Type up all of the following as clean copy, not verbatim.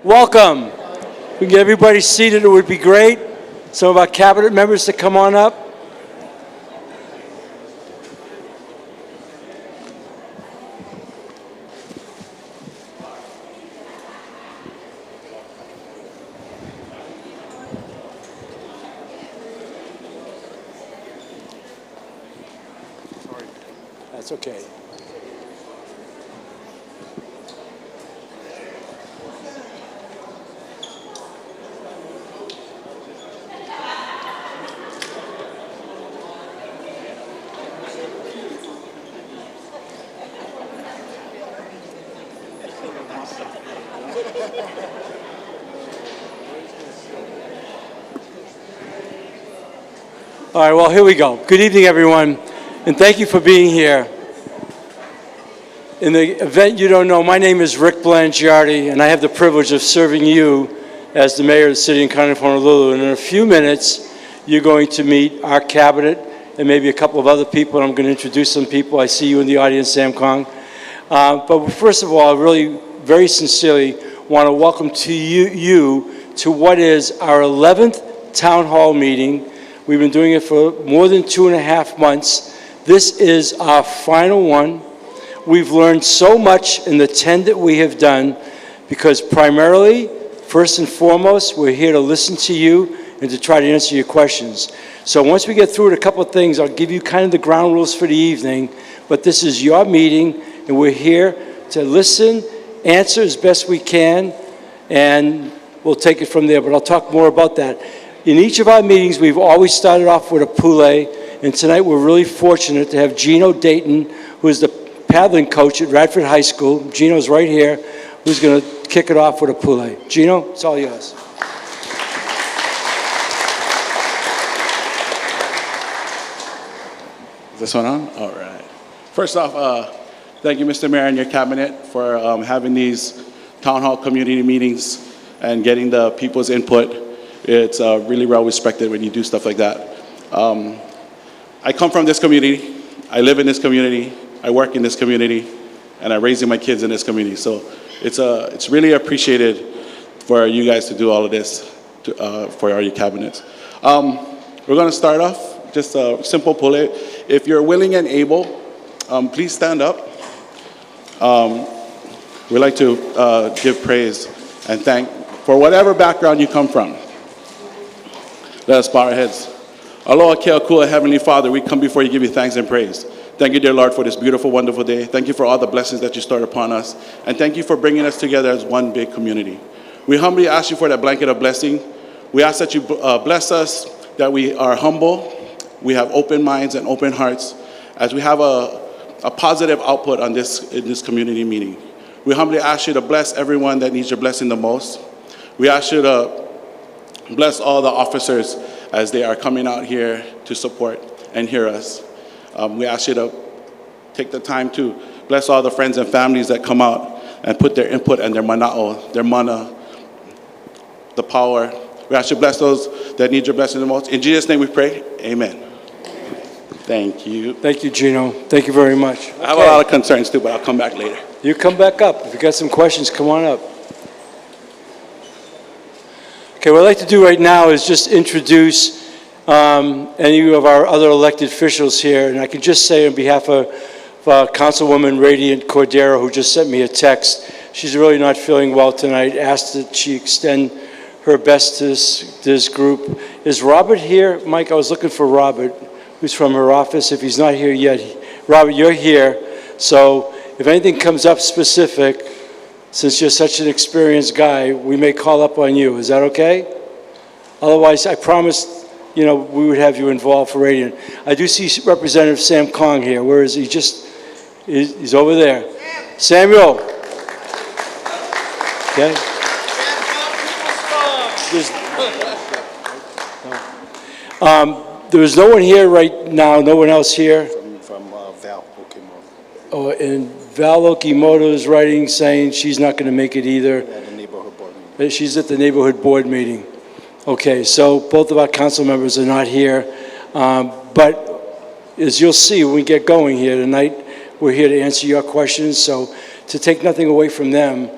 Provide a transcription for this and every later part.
Welcome. We can get everybody seated. It would be great. Some of our cabinet members to come on up. That's okay. All right, well, here we go. Good evening, everyone, and thank you for being here. In the event you don't know, my name is Rick Blangiardi, and I have the privilege of serving you as the mayor of the city and county of Honolulu. And in a few minutes, you're going to meet our cabinet and maybe a couple of other people. I'm going to introduce some people. I see you in the audience, Sam Kong. But first of all, I really, very sincerely want to welcome to you to what is our 11th town hall meeting. We've been doing it for more than 2.5 months. This is our final one. We've learned so much in the 10 that we have done because primarily, first and foremost, we're here to listen to you and to try to answer your questions. So once we get through it, a couple of things, I'll give you kind of the ground rules for the evening, but this is your meeting and we're here to listen, answer as best we can, and we'll take it from there, but I'll talk more about that. In each of our meetings, we've always started off with a poulet, and tonight we're really fortunate to have Gino Dayton, who is the paddling coach at Radford High School. Gino's right here, who's going to kick it off with a poulet. Gino, it's all yours. Is this one on? All right. First off, thank you, Mr. Mayor and your cabinet for having these town hall community meetings and getting the people's input. It's really well respected when you do stuff like that. I come from this community, I live in this community, I work in this community, and I'm raising my kids in this community. So it's really appreciated for you guys to do all of this for all your cabinets. We're gonna start off, just a simple pull it. If you're willing and able, please stand up. We'd like to give praise and thank for whatever background you come from. Let us bow our heads. Aloha kea kua, Heavenly Father, we come before you, give you thanks and praise. Thank you, dear Lord, for this beautiful, wonderful day. Thank you for all the blessings that you stored upon us. And thank you for bringing us together as one big community. We humbly ask you for that blanket of blessing. We ask that you bless us, that we are humble, we have open minds and open hearts, as we have a positive output on in this community meeting. We humbly ask you to bless everyone that needs your blessing the most. We ask you to bless all the officers as they are coming out here to support and hear us. We ask you to take the time to bless all the friends and families that come out and put their input and their mana'o, their mana, the power. We ask you to bless those that need your blessing the most. In Jesus' name we pray, amen. Thank you. Thank you, Gino. Thank you very much. I have a lot of concerns too, but I'll come back later. You come back up. If you got some questions, come on up. Okay, what I'd like to do right now is just introduce any of our other elected officials here, and I can just say on behalf of Councilwoman Radiant Cordero, who just sent me a text, she's really not feeling well tonight, asked that she extend her best to this group. Is Robert here? Mike, I was looking for Robert, who's from her office. If he's not here yet, Robert, you're here. So if anything comes up specific, since you're such an experienced guy, we may call up on you. Is that okay? Otherwise, I promised, we would have you involved for Radiant. I do see Representative Sam Kong here. Where is he? He's over there. Samuel. Okay. There is no one here right now, no one else here. From Val Okimoto. Oh, and Val Okimoto is writing saying she's not going to make it either. At the neighborhood board meeting. She's at the neighborhood board meeting. Okay, so both of our council members are not here. But as you'll see when we get going here tonight, we're here to answer your questions. So to take nothing away from them,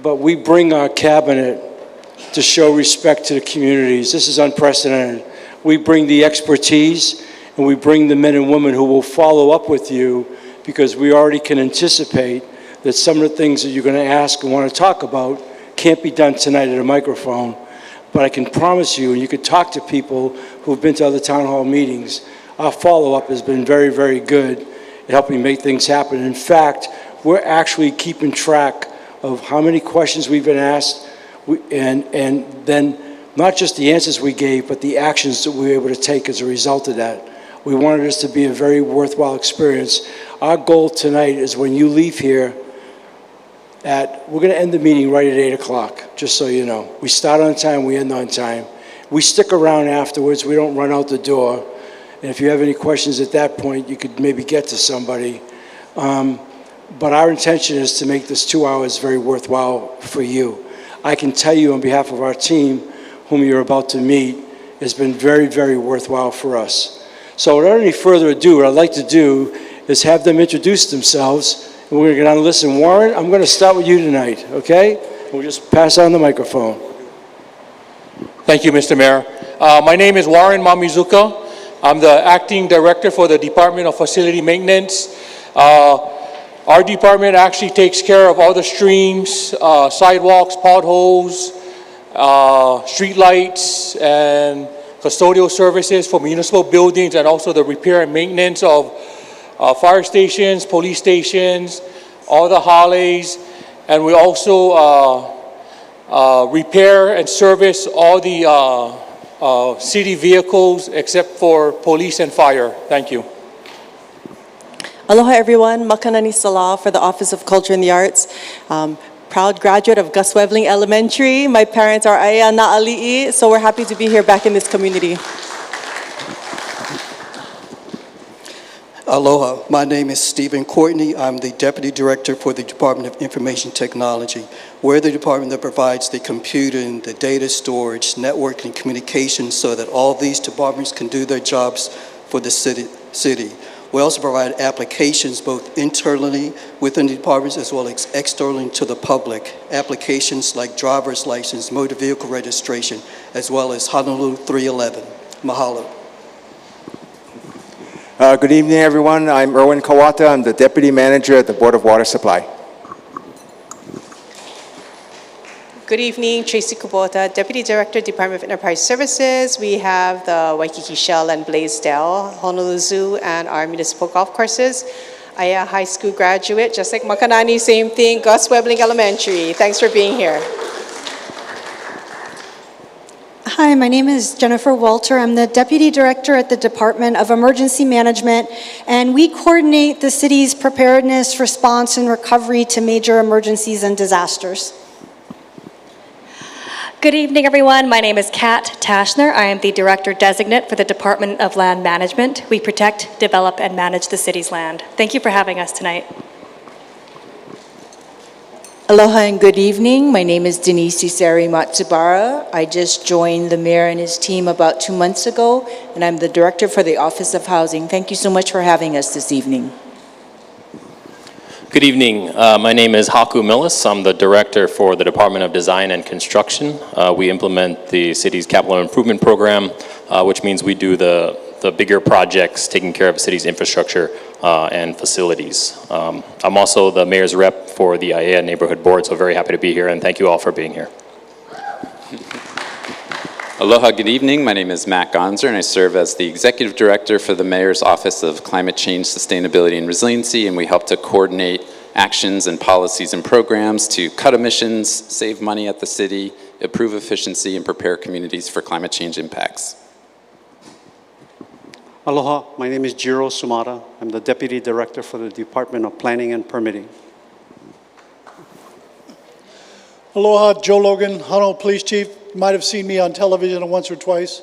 but we bring our cabinet to show respect to the communities. This is unprecedented. We bring the expertise, and we bring the men and women who will follow up with you, because we already can anticipate that some of the things that you're going to ask and want to talk about can't be done tonight at a microphone. But I can promise you, and you can talk to people who've been to other town hall meetings, our follow-up has been very, very good at helping make things happen. In fact, we're actually keeping track of how many questions we've been asked, and then not just the answers we gave, but the actions that we were able to take as a result of that. We wanted this to be a very worthwhile experience. Our goal tonight is when you leave here we're going to end the meeting right at 8 o'clock, just so you know. We start on time, we end on time. We stick around afterwards, we don't run out the door. And if you have any questions at that point, you could maybe get to somebody. But our intention is to make this 2 hours very worthwhile for you. I can tell you on behalf of our team, whom you're about to meet, has been very, very worthwhile for us. So without any further ado, what I'd like to do is have them introduce themselves. And we're going to get on and listen. Warren, I'm going to start with you tonight, okay? We'll just pass on the microphone. Thank you, Mr. Mayor. My name is Warren Mamizuka. I'm the Acting Director for the Department of Facility Maintenance. Our department actually takes care of all the streams, sidewalks, potholes, street lights, and custodial services for municipal buildings, and also the repair and maintenance of fire stations, police stations, all the holleys, and we also repair and service all the city vehicles except for police and fire. Thank you. Aloha everyone, Makanani Salah for the Office of Culture and the Arts. Proud graduate of Gus Webling Elementary. My parents are Aiea Na'ali'i, so we're happy to be here back in this community. Aloha, my name is Stephen Courtney. I'm the Deputy Director for the Department of Information Technology. We're the department that provides the computing, the data storage, network, and communications so that all these departments can do their jobs for the city. We also provide applications both internally within the departments as well as externally to the public. Applications like driver's license, motor vehicle registration, as well as Honolulu 311. Mahalo. Good evening, everyone. I'm Erwin Kawata. I'm the Deputy Manager at the Board of Water Supply. Good evening, Tracy Kubota, Deputy Director, Department of Enterprise Services. We have the Waikiki Shell and Blaisdell, Honolulu Zoo, and our municipal golf courses. Aiea High School graduate, just like Makanani, same thing, Gus Webling Elementary. Thanks for being here. Hi, my name is Jennifer Walter. I'm the Deputy Director at the Department of Emergency Management, and we coordinate the city's preparedness, response, and recovery to major emergencies and disasters. Good evening, everyone. My name is Kat Tashner. I am the Director Designate for the Department of Land Management. We protect, develop, and manage the city's land. Thank you for having us tonight. Aloha and good evening. My name is Denise Isari Matsubara. I just joined the mayor and his team about 2 months ago, and I'm the director for the Office of Housing. Thank you so much for having us this evening. Good evening. My name is Haku Millis. I'm the director for the Department of Design and Construction. We implement the city's capital improvement program, which means we do the bigger projects taking care of the city's infrastructure and facilities. I'm also the mayor's rep for the Aiea Neighborhood Board, so very happy to be here, and thank you all for being here. Aloha, good evening. My name is Matt Gonzer, and I serve as the Executive Director for the Mayor's Office of Climate Change, Sustainability, and Resiliency, and we help to coordinate actions and policies and programs to cut emissions, save money at the city, improve efficiency, and prepare communities for climate change impacts. Aloha, my name is Jiro Sumada. I'm the Deputy Director for the Department of Planning and Permitting. Aloha, Joe Logan, Honolulu Police Chief. You might have seen me on television once or twice.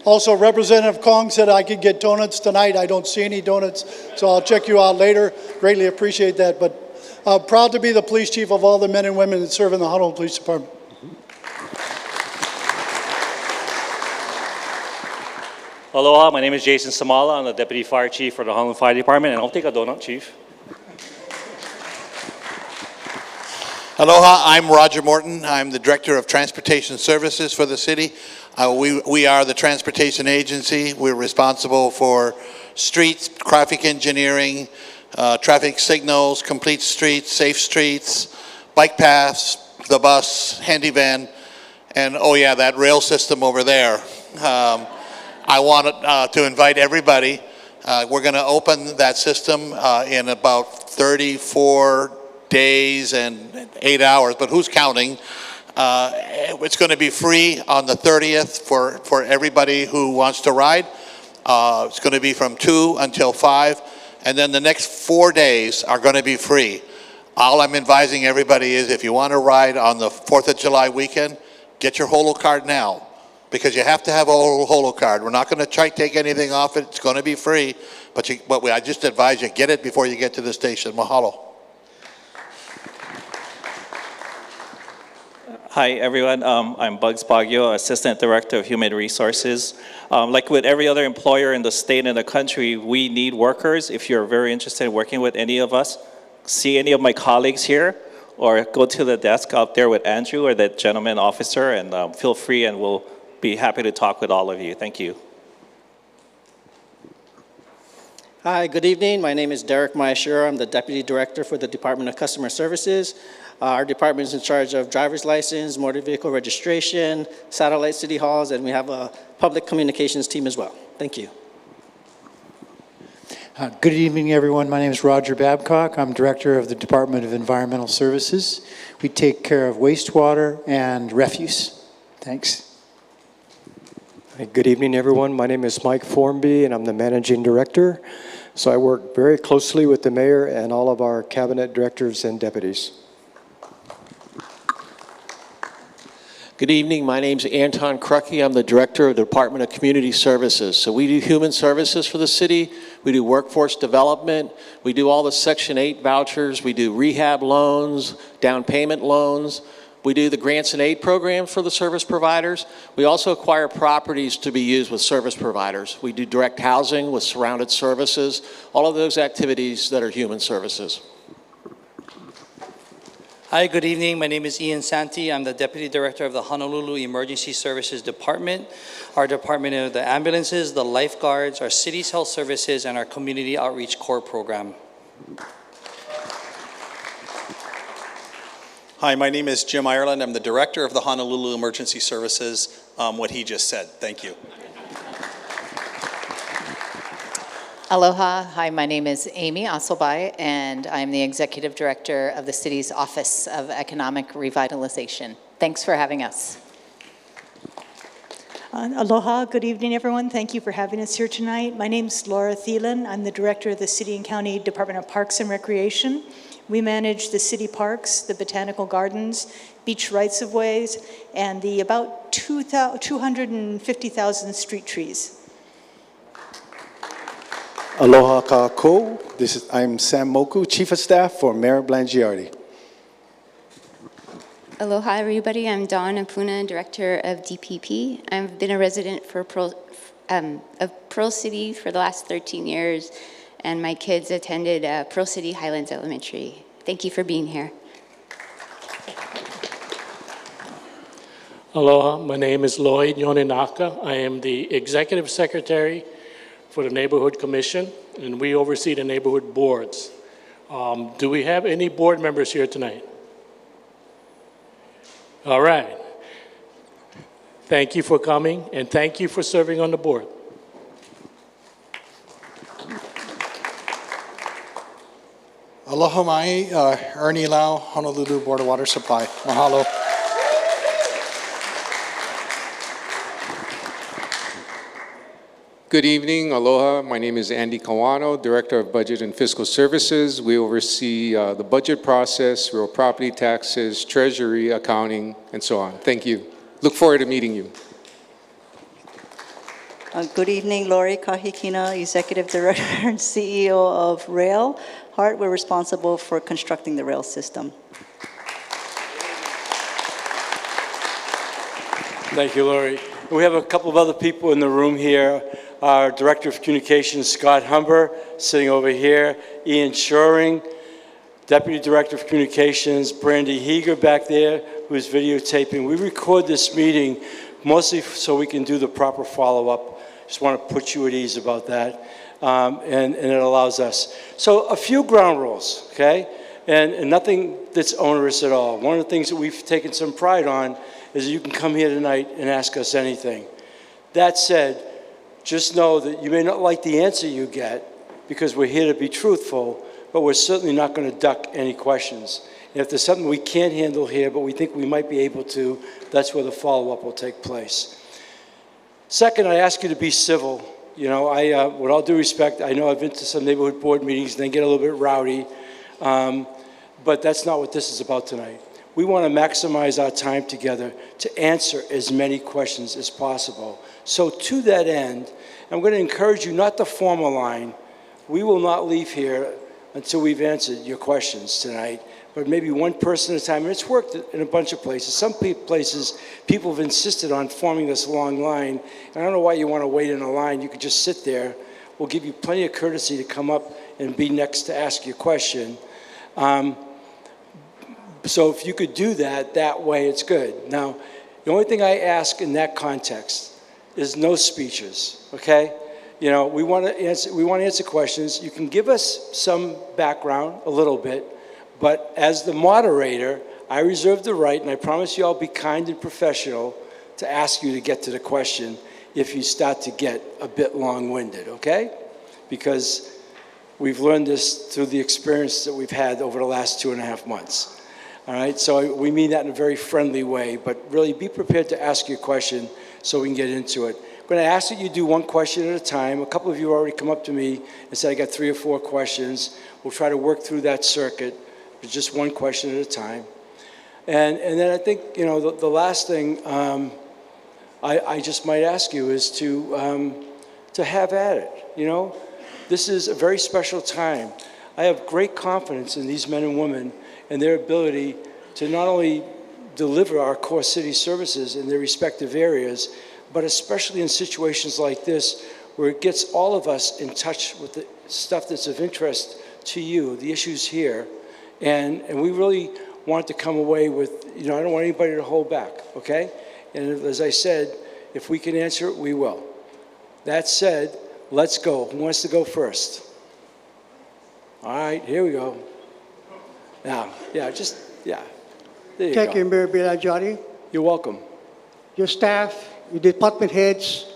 Also, Representative Kong said I could get donuts tonight. I don't see any donuts, so I'll check you out later. Greatly appreciate that, but proud to be the police chief of all the men and women that serve in the Honolulu Police Department. Aloha, my name is Jason Samala. I'm the Deputy Fire Chief for the Honolulu Fire Department, and I'll take a donut, Chief. Aloha, I'm Roger Morton. I'm the Director of Transportation Services for the city. We are the transportation agency. We're responsible for streets, traffic engineering, traffic signals, complete streets, safe streets, bike paths, the bus, handy van, and oh yeah, that rail system over there. I want to invite everybody. We're going to open that system in about 34 days and 8 hours, but who's counting? It's going to be free on the 30th for everybody who wants to ride. It's going to be from 2 until 5, and then the next 4 days are going to be free. All I'm advising everybody is if you want to ride on the 4th of July weekend, get your holo card now, because you have to have a holo card. We're not going to try to take anything off it. It's going to be free, but I just advise you, get it before you get to the station. Mahalo. Hi, everyone. I'm Bugs Baguio, Assistant Director of Human Resources. Like with every other employer in the state and the country, we need workers. If you're very interested in working with any of us, see any of my colleagues here, or go to the desk out there with Andrew or that gentleman officer, and feel free, and we'll be happy to talk with all of you. Thank you. Hi, good evening. My name is Derek Maeshura. I'm the Deputy Director for the Department of Customer Services. Our department is in charge of driver's license, motor vehicle registration, satellite city halls, and we have a public communications team as well. Thank you. Good evening, everyone. My name is Roger Babcock. I'm Director of the Department of Environmental Services. We take care of wastewater and refuse. Thanks. Good evening, everyone. My name is Mike Formby, and I'm the Managing Director. So I work very closely with the Mayor and all of our cabinet directors and deputies. Good evening. My name's Anton Krucky. I'm the Director of the Department of Community Services. So we do human services for the city. We do workforce development. We do all the Section 8 vouchers. We do rehab loans, down payment loans. We do the grants and aid program for the service providers. We also acquire properties to be used with service providers. We do direct housing with surrounded services, all of those activities that are human services. Hi, good evening. My name is Ian Santi. I'm the Deputy Director of the Honolulu Emergency Services Department. Our department of the ambulances, the lifeguards, our city's health services, and our community outreach core program. Hi, my name is Jim Ireland. I'm the Director of the Honolulu Emergency Services. What he just said. Thank you. Aloha. Hi, my name is Amy Asobai, and I'm the Executive Director of the City's Office of Economic Revitalization. Thanks for having us. Aloha. Good evening, everyone. Thank you for having us here tonight. My name is Laura Thielen. I'm the Director of the City and County Department of Parks and Recreation. We manage the city parks, the botanical gardens, beach rights-of-ways, and the about 250,000 street trees. Aloha kākou. I'm Sam Moku, Chief of Staff for Mayor Blangiardi. Aloha, everybody. I'm Dawn Apuna, Director of DPP. I've been a resident of Pearl City for the last 13 years, and my kids attended Pearl City Highlands Elementary. Thank you for being here. Aloha, my name is Lloyd Yoninaka. I am the Executive Secretary for the Neighborhood Commission, and we oversee the neighborhood boards. Do we have any board members here tonight? All right. Thank you for coming, and thank you for serving on the board. Aloha mai, Ernie Lau, Honolulu Board of Water Supply. Mahalo. Good evening, aloha. My name is Andy Kawano, Director of Budget and Fiscal Services. We oversee the budget process, real property taxes, treasury, accounting, and so on. Thank you. Look forward to meeting you. Good evening, Lori Kahikina, Executive Director and CEO of Rail. Hart, we're responsible for constructing the rail system. Thank you, Lori. We have a couple of other people in the room here. Our Director of Communications, Scott Humber, sitting over here. Ian Shoring, Deputy Director of Communications, Brandy Heeger back there, who is videotaping. We record this meeting mostly so we can do the proper follow-up. Just want to put you at ease about that, and it allows us. So a few ground rules, okay? And nothing that's onerous at all. One of the things that we've taken some pride on is that you can come here tonight and ask us anything. That said, just know that you may not like the answer you get because we're here to be truthful, but we're certainly not going to duck any questions. And if there's something we can't handle here, but we think we might be able to, that's where the follow-up will take place. Second, I ask you to be civil. You know, with all due respect, I know I've been to some neighborhood board meetings and they get a little bit rowdy, but that's not what this is about tonight. We want to maximize our time together to answer as many questions as possible. So to that end, I'm going to encourage you not to form a line. We will not leave here until we've answered your questions tonight, but maybe one person at a time. And it's worked in a bunch of places. Some places, people have insisted on forming this long line. And I don't know why you want to wait in a line. You could just sit there. We'll give you plenty of courtesy to come up and be next to ask your question. So if you could do that way, it's good. Now, the only thing I ask in that context is no speeches, okay? You know, we want to answer questions. You can give us some background, a little bit, but as the moderator, I reserve the right, and I promise you I'll be kind and professional to ask you to get to the question if you start to get a bit long-winded, okay? Because we've learned this through the experience that we've had over the last 2.5 months. All right, so we mean that in a very friendly way, but really be prepared to ask your question so we can get into it. I'm going to ask that you do one question at a time. A couple of you already come up to me and said, I got 3 or 4 questions. We'll try to work through that circuit, but just one question at a time. And then I think, you know, the last thing I just might ask you is to have at it, you know. This is a very special time. I have great confidence in these men and women and their ability to not only deliver our core city services in their respective areas, but especially in situations like this, where it gets all of us in touch with the stuff that's of interest to you, the issues here. And we really want to come away with, you know, I don't want anybody to hold back, okay? And as I said, if we can answer it, we will. That said, let's go. Who wants to go first? All right, here we go. Now, yeah. There you Thank go. you, Mayor Blangiardi. You're welcome. Your staff, your department heads,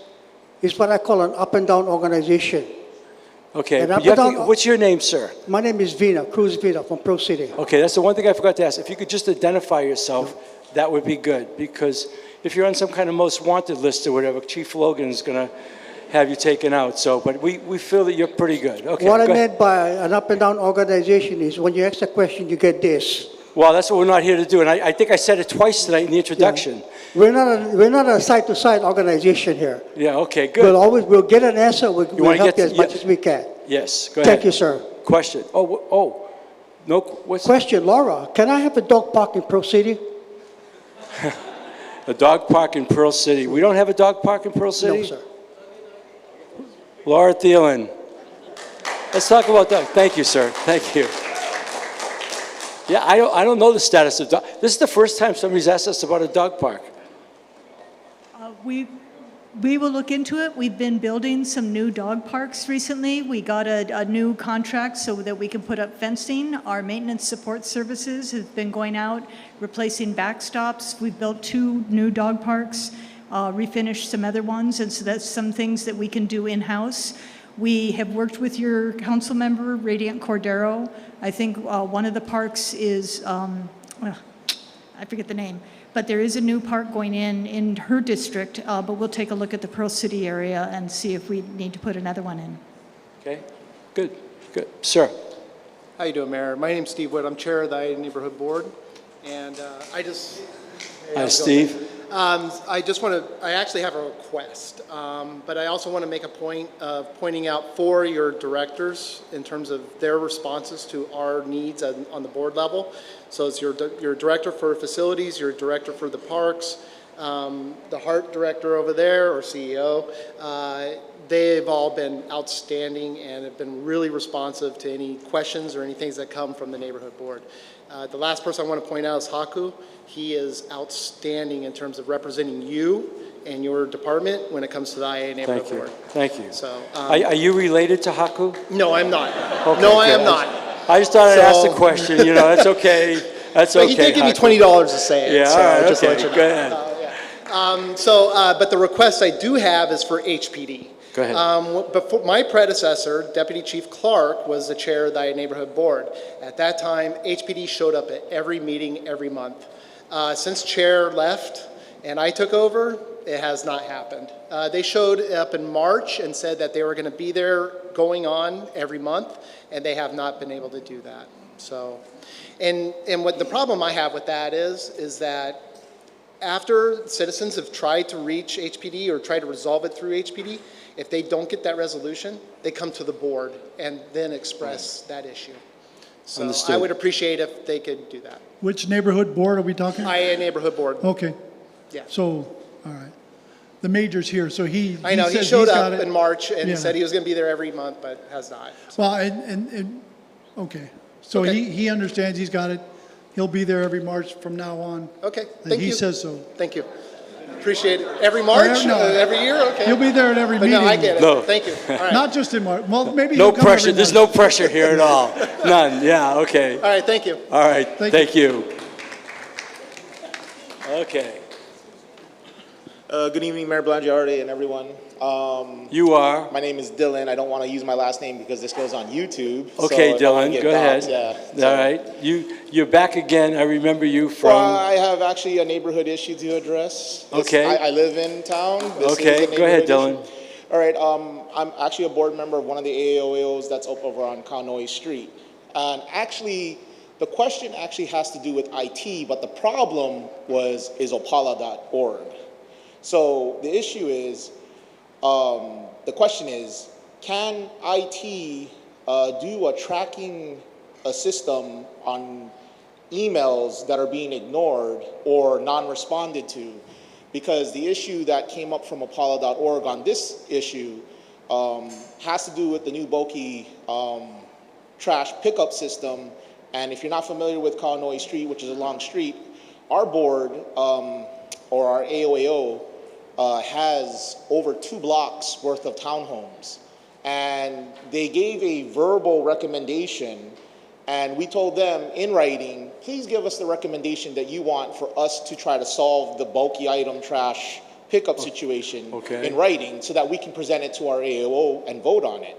is what I call an up and down organization. Okay, And up you and have to- down- what's your name, sir? My name is Cruz Vina from Pro City. Okay, that's the one thing I forgot to ask. If you could just identify yourself, that would be good, because if you're on some kind of most wanted list or whatever, Chief Logan's going to have you taken out. So, but we feel that you're pretty good. Okay. What I go ahead. meant by an up and down organization is when you ask a question, you get this. Well, that's what we're not here to do, and I think I said it twice tonight in the introduction. We're not a side-to-side organization here. Yeah. Okay. Good. We'll get an answer. We'll wanna help get you to- as much as we can. Yes. Go ahead. Thank you, sir. Question. No. What's Question, Laura? Can I have a dog park in Pro City? a dog park in Pearl City? We don't have a dog park in Pearl City. No, sir. Laura Thielen. Let's talk about that. Thank you, sir. Thank you. Yeah, I don't know the status of dog. This is the first time somebody's asked us about a dog park. We will look into it. We've been building some new dog parks recently. We got a new contract so that we can put up fencing. Our maintenance support services have been going out, replacing backstops. We've built 2 new dog parks, refinished some other ones, and so that's some things that we can do in-house. We have worked with your council member, Radiant Cordero. I think one of the parks is, I forget the name, but there is a new park going in her district, but we'll take a look at the Pearl City area and see if we need to put another one in. Okay, good. Sir. How you doing, Mayor? My name's Steve Wood. I'm chair of the Aiea Neighborhood Board, and I just... Hi, Steve. I actually have a request, but I also want to make a point of pointing out for your directors in terms of their responses to our needs on the board level. So it's your director for facilities, your director for the parks, The Hart director over there, or CEO, they've all been outstanding and have been really responsive to any questions or any things that come from the neighborhood board. The last person I want to point out is Haku. He is outstanding in terms of representing you and your department when it comes to the Aiea neighborhood board. Thank you. So, are you related to Haku? No, I'm not. Okay, no, I good. am not. I just thought I'd ask the question. You know, that's okay. That's But okay. he did give me Haku. $20 to say it. Yeah, so all right, just to okay, let you know. go ahead. But the request I do have is for HPD. Go ahead. Before, my predecessor, Deputy Chief Clark, was the chair of the neighborhood board. At that time, HPD showed up at every meeting every month. Since chair left and I took over, it has not happened. They showed up in March and said that they were going to be there going on every month, and they have not been able to do that. So, and what the problem I have with that is that after citizens have tried to reach HPD or try to resolve it through HPD, if they don't get that resolution, they come to the board and then express that issue. So Understood. I would appreciate if they could do that. Which neighborhood board are we talking? Aiea neighborhood board. Okay. Yeah. So, all right. The major's here, so I know, he says showed he's got up it. in March and Yeah. said he was going to be there every month, but has not. Well, okay. So Okay. he understands he's got it. He'll be there every March from now on. Okay, And thank he you. says so. Thank you. Appreciate it. Every March? No. Every year? Okay. He'll be there at every But meeting. no, I get it. No. Thank you. All right. Not just in March. Well, maybe No he'll come pressure. every There's March. no pressure here at all. None. Yeah, okay. All right, thank you. All right, Thank you. Okay. Good evening, Mayor Blangiardi and everyone. You are? My name is Dylan. I don't want to use my last name because this goes on YouTube. Okay, so if I wanna Dylan, get go doxxed, ahead. Yeah. All right. You're back again. I remember you from... Well, I have actually a neighborhood issue to address. Okay. I live in town. This Okay, is a go ahead, neighborhood Dylan. issue. All right. I'm actually a board member of one of the AOAOs that's up over on Kaunoi Street. And actually, the question actually has to do with IT, but the problem is opala.org. So the issue is, the question is, can IT do a tracking system on emails that are being ignored or non-responded to? Because the issue that came up from opala.org on this issue has to do with the new Boki trash pickup system. And if you're not familiar with Kaunoi Street, which is a long street, our board, or our AOAO, has over 2 blocks worth of townhomes. And they gave a verbal recommendation, and we told them in writing, please give us the recommendation that you want for us to try to solve the bulky item trash pickup situation in writing so that we can present it to our AOO and vote on it.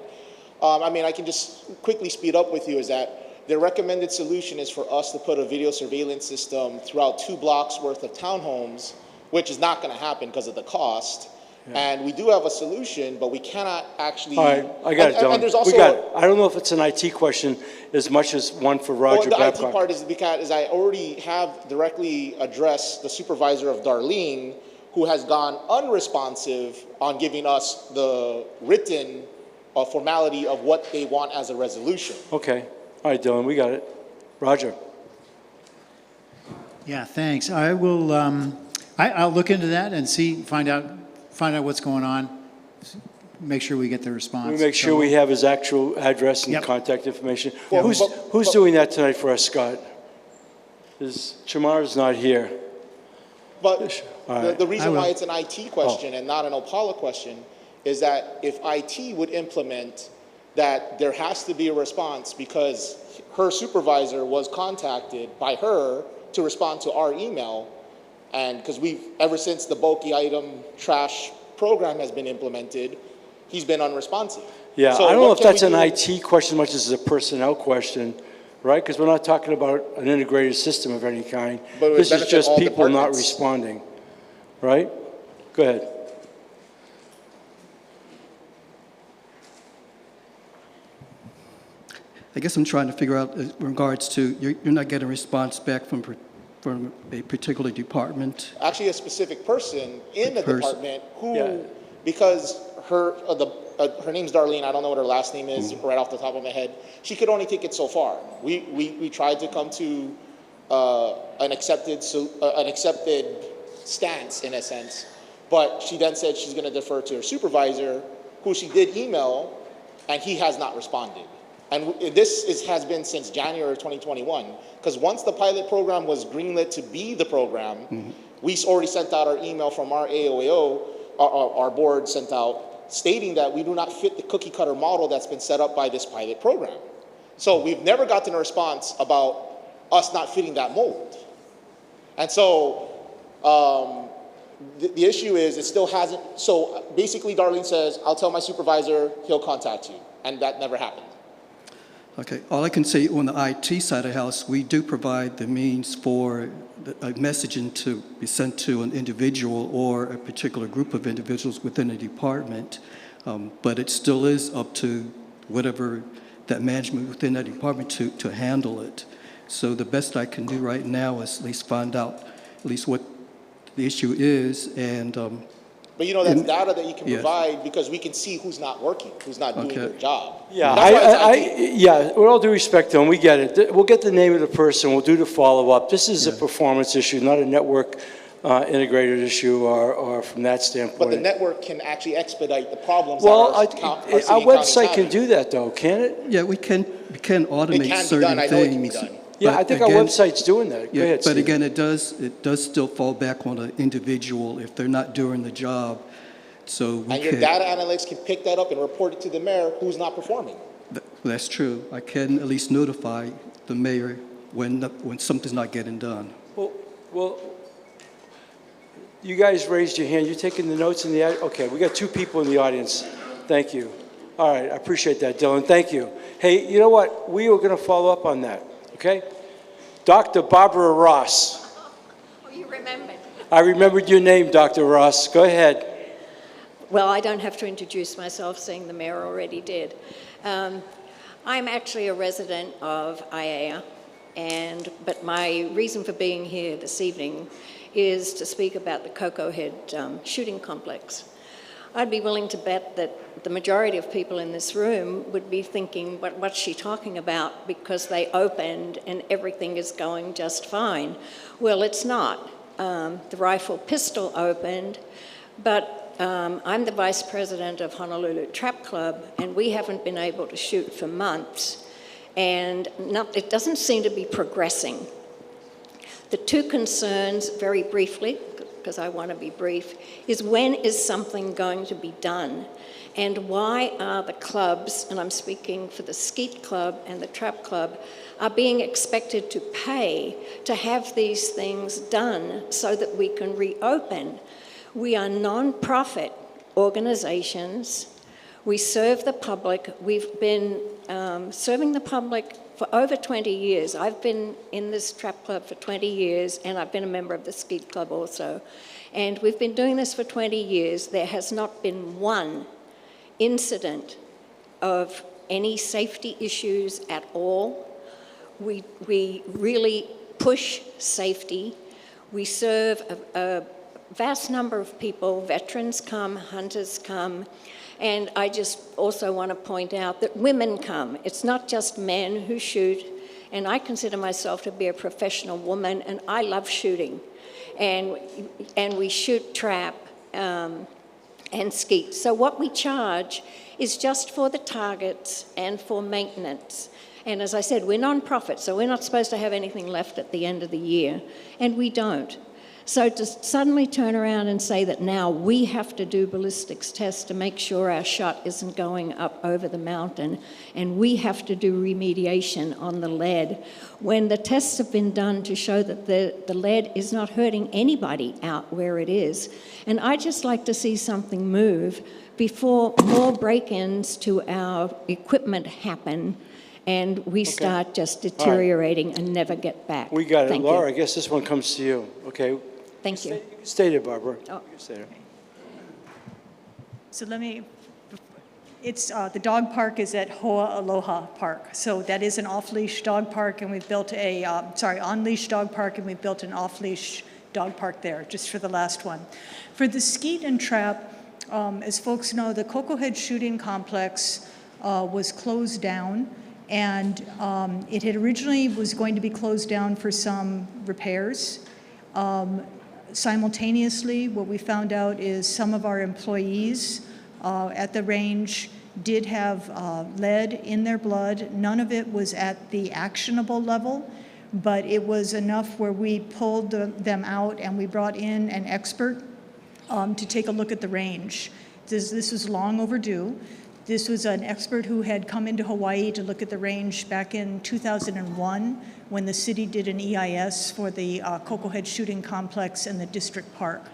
I mean, I can just quickly speed up with you is that the recommended solution is for us to put a video surveillance system throughout 2 blocks worth of townhomes, which is not going to happen because of the cost. Yeah. And we do have a solution, but we cannot actually... All right, I got it, Dylan. And there's also I don't know if it's an IT question as much as one for Roger the Babcock. IT part is because I already have directly addressed the supervisor of Darlene, who has gone unresponsive on giving us the written formality of what they want as a resolution. Okay. All right, Dylan, we got it. Roger. Yeah, thanks. I will, I'll look into that and find out what's going on. Make sure we get the response. We make sure we have his actual address and contact information. Well, who's doing that tonight for us, Scott? Chamar's not here. But right. the reason why it's an IT question and not an Opala question is that if IT would implement that there has to be a response because her supervisor was contacted by her to respond to our email, and because ever since the bulky item trash program has been implemented, he's been unresponsive. Yeah, so I don't know if that's an do? IT question as much as a personnel question, right? Because we're not talking about an integrated system of any kind. But it would this is benefit just all people not departments. responding, right? Go ahead. I guess I'm trying to figure out in regards to you're not getting a response back from a particular department. Actually, a specific person in the department who, Yeah. because her name's Darlene. I don't know what her last name is right off the top of my head. She could only take it so far. We tried to come to an accepted stance in a sense. But she then said she's going to defer to her supervisor, who she did email, and he has not responded. And has been since January of 2021, because once the pilot program was greenlit to be the program, we already sent out our email from our AOAO, our board sent out, stating that we do not fit the cookie cutter model that's been set up by this pilot program. So we've never gotten a response about us not fitting that mold. And so the issue is it still hasn't, so basically Darlene says, I'll tell my supervisor, he'll contact you. And that never happened. Okay, all I can say on the IT side of the house, we do provide the means for a messaging to be sent to an individual or a particular group of individuals within a department, but it still is up to whatever that management within that department to handle it. So the best I can do right now is at least find out at least what the issue is, and but you know, that's data that you can provide because we can see who's not working, who's not doing their job. Yeah, yeah, with all due respect to them, we get it. We'll get the name of the person, we'll do the follow-up. This is a performance issue, not a network integrated issue or from that standpoint. But the network can actually expedite the problems well, that our website can do that though, can't it? Yeah, we can automate certain things. I know it can be done. Yeah, I think our website's doing that. Go ahead, but Steve. again, it does still fall back on an individual if they're not doing the job. So and your data analytics can pick that up and report it to the mayor who's not performing. That's true. I can at least notify the mayor when something's not getting done. Well, you guys raised your hand. You taking the notes in the audience? Okay, we got two people in the audience. Thank you. All right, I appreciate that, Dylan. Thank you. Hey, you know what? We were going to follow up on that. Okay? Dr. Barbara Ross. Oh, you remembered. I remembered your name, Dr. Ross. Go ahead. Well, I don't have to introduce myself, seeing the mayor already did. I'm actually a resident of Aiea, but my reason for being here this evening is to speak about the Cocoa Head shooting complex. I'd be willing to bet that the majority of people in this room would be thinking, but what's she talking about, because they opened and everything is going just fine. Well, it's not. The rifle pistol opened, but I'm the vice president of Honolulu Trap Club, and we haven't been able to shoot for months, and it doesn't seem to be progressing. The two concerns, very briefly, because I want to be brief, is when is something going to be done? And why are the clubs, and I'm speaking for the Skeet Club and the Trap Club, are being expected to pay to have these things done so that we can reopen? We are non-profit organizations. We serve the public. We've been serving the public for over 20 years. I've been in this trap club for 20 years, and I've been a member of the Skeet Club also. And we've been doing this for 20 years. There has not been one incident of any safety issues at all. We really push safety. We serve a vast number of people. Veterans come, hunters come. And I just also want to point out that women come. It's not just men who shoot, and I consider myself to be a professional woman, and I love shooting. And we shoot trap and skeet. So what we charge is just for the targets and for maintenance. And as I said, we're non-profit, so we're not supposed to have anything left at the end of the year, and we don't. So to suddenly turn around and say that now we have to do ballistics tests to make sure our shot isn't going up over the mountain, and we have to do remediation on the lead, when the tests have been done to show that the lead is not hurting anybody out where it is. And I'd just like to see something move before more break-ins to our equipment happen and we start just deteriorating and never get back. We got it. Thank Laura, you. I guess this one comes to you. Okay. Thank you. Stay there, Barbara. Oh. Stay there. So it's the dog park is at Hoa Aloha Park. So that is an off-leash dog park, and we've built on-leash dog park, and we've built an off-leash dog park there, just for the last one. For the skeet and trap, as folks know, the Cocoa Head shooting complex was closed down, and it had originally was going to be closed down for some repairs. Simultaneously, what we found out is some of our employees at the range did have lead in their blood. None of it was at the actionable level, but it was enough where we pulled them out and we brought in an expert to take a look at the range. This was long overdue. This was an expert who had come into Hawaii to look at the range back in 2001 when the city did an EIS for the Cocoa Head Shooting Complex and the district park.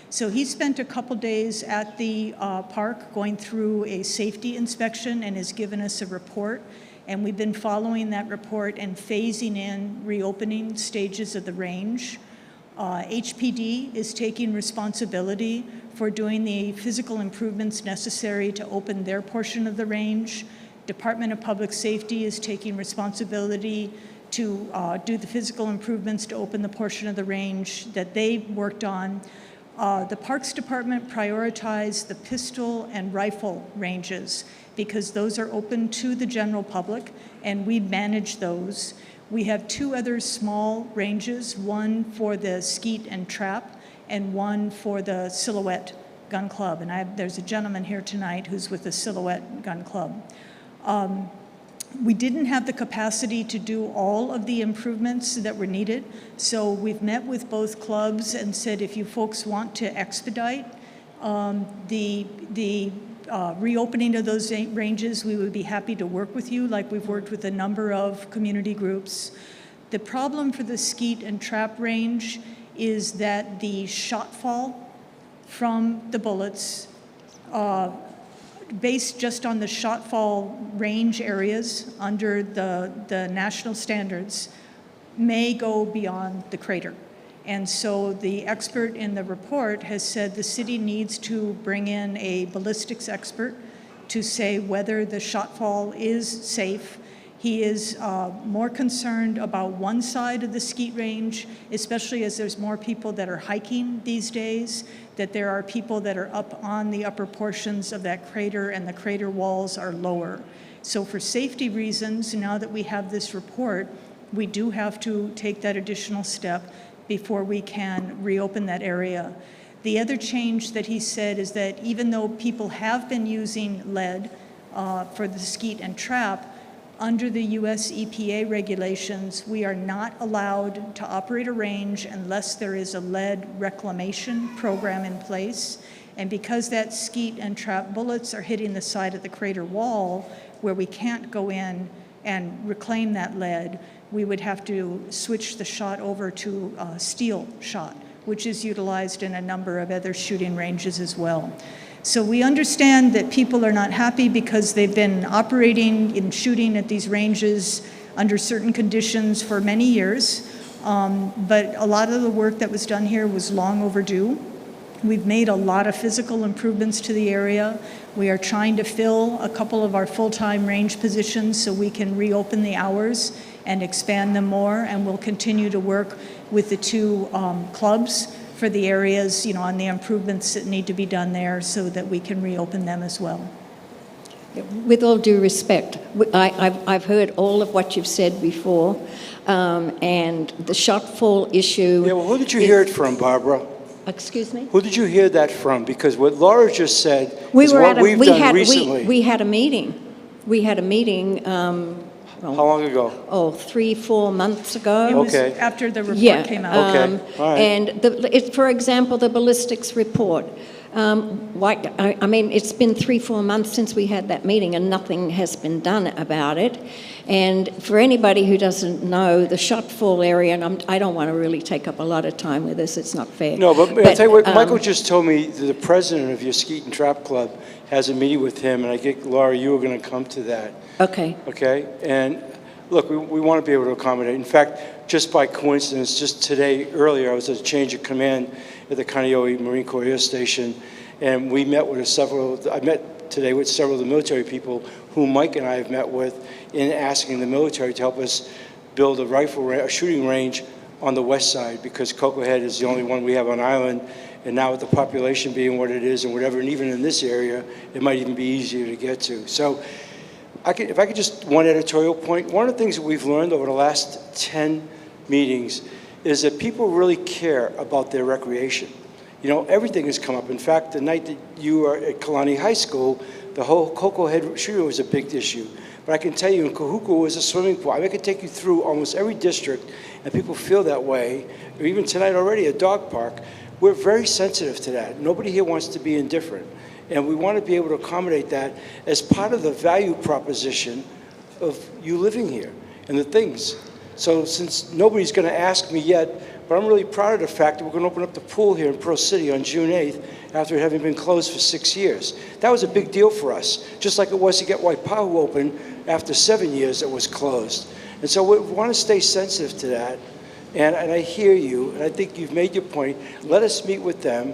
So he spent a couple days at the park going through a safety inspection and has given us a report. And we've been following that report and phasing in reopening stages of the range. HPD is taking responsibility for doing the physical improvements necessary to open their portion of the range. Department of Public Safety is taking responsibility to do the physical improvements to open the portion of the range that they worked on. The Parks Department prioritized the pistol and rifle ranges because those are open to the general public, and we manage those. We have two other small ranges, one for the skeet and trap, and one for the Silhouette Gun Club. And there's a gentleman here tonight who's with the Silhouette Gun Club. We didn't have the capacity to do all of the improvements that were needed, so we've met with both clubs and said if you folks want to expedite the reopening of those ranges, we would be happy to work with you, like we've worked with a number of community groups. The problem for the skeet and trap range is that the shot fall from the bullets, based just on the shot fall range areas under the national standards, may go beyond the crater. And so the expert in the report has said the city needs to bring in a ballistics expert to say whether the shot fall is safe. He is more concerned about one side of the skeet range, especially as there's more people that are hiking these days, that there are people that are up on the upper portions of that crater and the crater walls are lower. So for safety reasons, now that we have this report, we do have to take that additional step before we can reopen that area. The other change that he said is that even though people have been using lead for the skeet and trap, under the US EPA regulations, we are not allowed to operate a range unless there is a lead reclamation program in place. And because that skeet and trap bullets are hitting the side of the crater wall where we can't go in and reclaim that lead, we would have to switch the shot over to steel shot, which is utilized in a number of other shooting ranges as well. So we understand that people are not happy because they've been operating and shooting at these ranges under certain conditions for many years, but a lot of the work that was done here was long overdue. We've made a lot of physical improvements to the area. We are trying to fill a couple of our full-time range positions so we can reopen the hours and expand them more, and we'll continue to work with the two clubs for the areas, on the improvements that need to be done there so that we can reopen them as well. With all due respect, I've heard all of what you've said before, and the shot fall issue... Yeah, well, who did you hear it from, Barbara? Excuse me? Who did you hear that from? Because what Laura just said is what we've done recently. We had a meeting. We had a meeting... How long ago? 3-4 months ago. It was after the report came out. Okay. All right. And for example, the ballistics report. I mean, it's been 3-4 months since we had that meeting and nothing has been done about it. And for anybody who doesn't know, the shot fall area, and I don't want to really take up a lot of time with this, it's not fair. No, but I'll tell you what, Michael just told me that the president of your Skeet and Trap Club has a meeting with him, and I get, Laura, you were going to come to that. Okay. Okay? And look, we want to be able to accommodate. In fact, just by coincidence, just today, earlier, I was at a change of command at the Kaneohe Marine Corps Air Station, and we met with I met today with several of the military people who Mike and I have met with in asking the military to help us build a shooting range on the west side, because Cocoa Head is the only one we have on island, and now with the population being what it is and whatever, and even in this area, it might even be easier to get to. So if I could just, one editorial point, one of the things that we've learned over the last 10 meetings is that people really care about their recreation. You know, everything has come up. In fact, the night that you were at Kalani High School, the whole Cocoa Head shooting was a big issue. But I can tell you in Kahuku was a swimming pool. I mean, I could take you through almost every district, and people feel that way. Or even tonight already, a dog park. We're very sensitive to that. Nobody here wants to be indifferent. And we want to be able to accommodate that as part of the value proposition of you living here and the things. So since nobody's going to ask me yet, but I'm really proud of the fact that we're going to open up the pool here in Pearl City on June 8th after having been closed for 6 years. That was a big deal for us, just like it was to get Waipahu open after 7 years it was closed. And so we want to stay sensitive to that. And I hear you, and I think you've made your point. Let us meet with them,